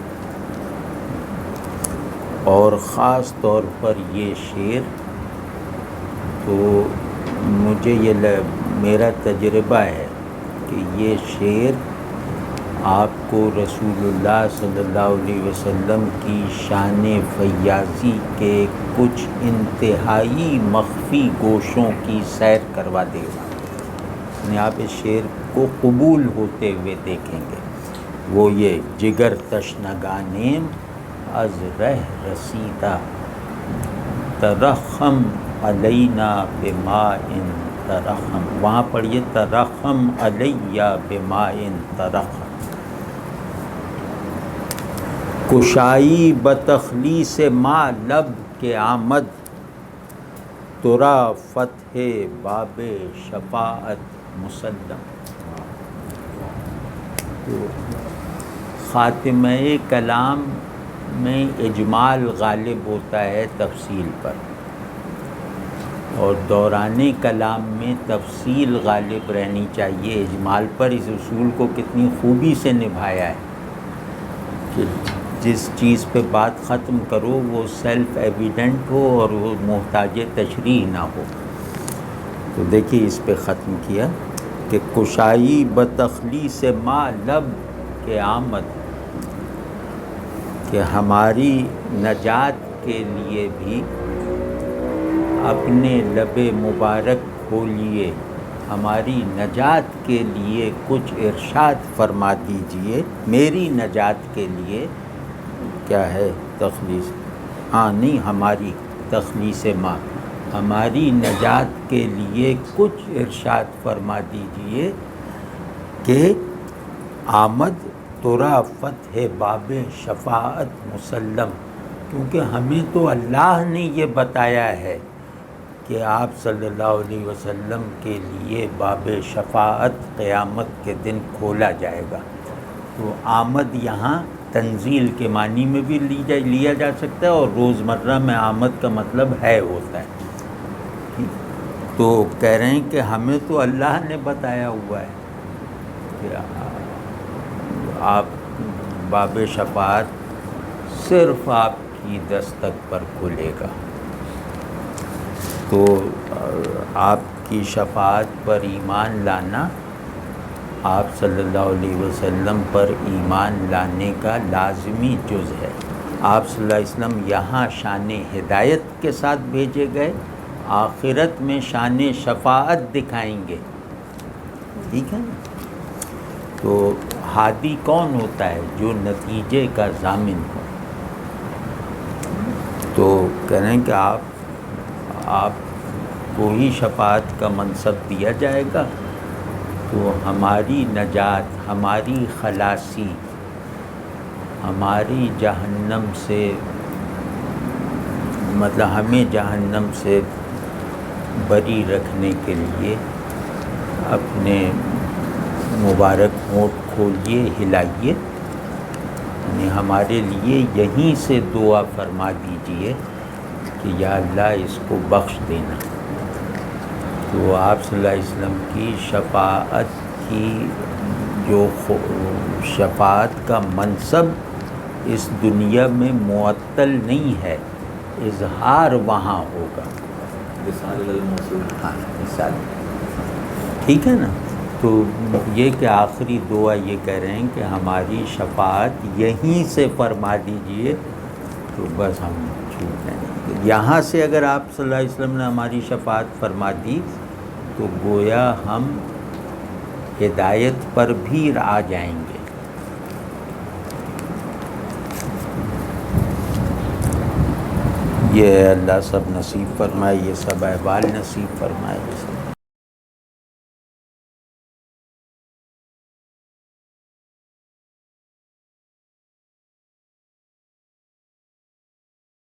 اور خاص طور پر یہ شعر تو مجھے میرا تجربہ ہے کہ یہ شعر آپ کو رسول اللہ صلی اللہ علیہ وسلم کی شان فیاضی کے کچھ انتہائی مخفی گوشوں کی سیر کروا دے گا، یعنی آپ اس شعر کو قبول ہوتے ہوئے دیکھیں گے۔ وہ یہ جگر تشنگانیم از رہ رسیدہ، ترحم علینا بماء ترحم، وہاں پڑھیے ترحم علیہ بماء ترحم۔ کشائی بتخلیص ما لب کے آمد، ترا فتح باب شفاعت مسلم۔ خاتمہ کلام میں اجمال غالب ہوتا ہے تفصیل پر، اور دوران کلام میں تفصیل غالب رہنی چاہیے اجمال پر۔ اس اصول کو کتنی خوبی سے نبھایا ہے کہ جس چیز پہ بات ختم کرو وہ سیلف ایویڈنٹ ہو اور وہ محتاج تشریح نہ ہو۔ تو دیکھیے اس پہ ختم کیا کہ کشائی بتخلیص ما لب کے آمد، کہ ہماری نجات کے لیے بھی اپنے لب مبارک کھولیے، ہماری نجات کے لیے کچھ ارشاد فرما دیجئے۔ میری نجات کے لیے کیا ہے تخلیص، نہیں ہماری تخلیص ما، ہماری نجات کے لیے کچھ ارشاد فرما دیجئے کہ آمد ترا فتح باب شفاعت مسلم، کیونکہ ہمیں تو اللہ نے یہ بتایا ہے کہ آپ صلی اللہ علیہ وسلم کے لیے باب شفاعت قیامت کے دن کھولا جائے گا۔ تو آمد یہاں تنزیل کے معنی میں بھی لیا جا سکتا ہے، اور روزمرہ میں آمد کا مطلب ہے ہوتا ہے۔ تو کہہ رہے ہیں کہ ہمیں تو اللہ نے بتایا ہوا ہے کہ آپ باب شفاعت صرف آپ کی دستک پر کھلے گا، تو آپ کی شفاعت پر ایمان لانا آپ صلی اللہ علیہ وسلم پر ایمان لانے کا لازمی جز ہے۔ آپ صلی اللہ علیہ وسلم یہاں شان ہدایت کے ساتھ بھیجے گئے، آخرت میں شان شفاعت دکھائیں گے، ٹھیک ہے نا۔ تو ہادی کون ہوتا ہے؟ جو نتیجے کا ضامن ہو، کہہ رہے ہیں کہ آپ کو ہی شفاعت کا منصب دیا جائے گا، تو ہماری نجات، ہماری خلاصی، ہماری جہنم سے، مطلب ہمیں جہنم سے بری رکھنے کے لیے اپنے مبارک ہونٹ کھولیے، ہلائیے، یعنی ہمارے لیے یہیں سے دعا فرما دیجئے کہ یا اللہ اس کو بخش دینا۔ تو آپ صلی اللہ علیہ وسلم کی شفاعت کی جو شفاعت کا منصب اس دنیا میں معطل نہیں ہے، اظہار وہاں ہوگا۔ رسالہ الموصول۔ ہاں مثال، ٹھیک ہے نا۔ تو یہ کہ آخری دعا یہ کہہ رہے ہیں کہ ہماری شفاعت یہیں سے فرما دیجئے، تو بس ہم چھوٹ جائیں۔ یہاں سے اگر آپ صلی اللہ علیہ وسلم نے ہماری شفاعت فرما دی تو گویا ہم ہدایت پر بھی آ جائیں گے۔ یہ اللہ سب نصیب فرمائے، یہ سب احوال نصیب فرمائے۔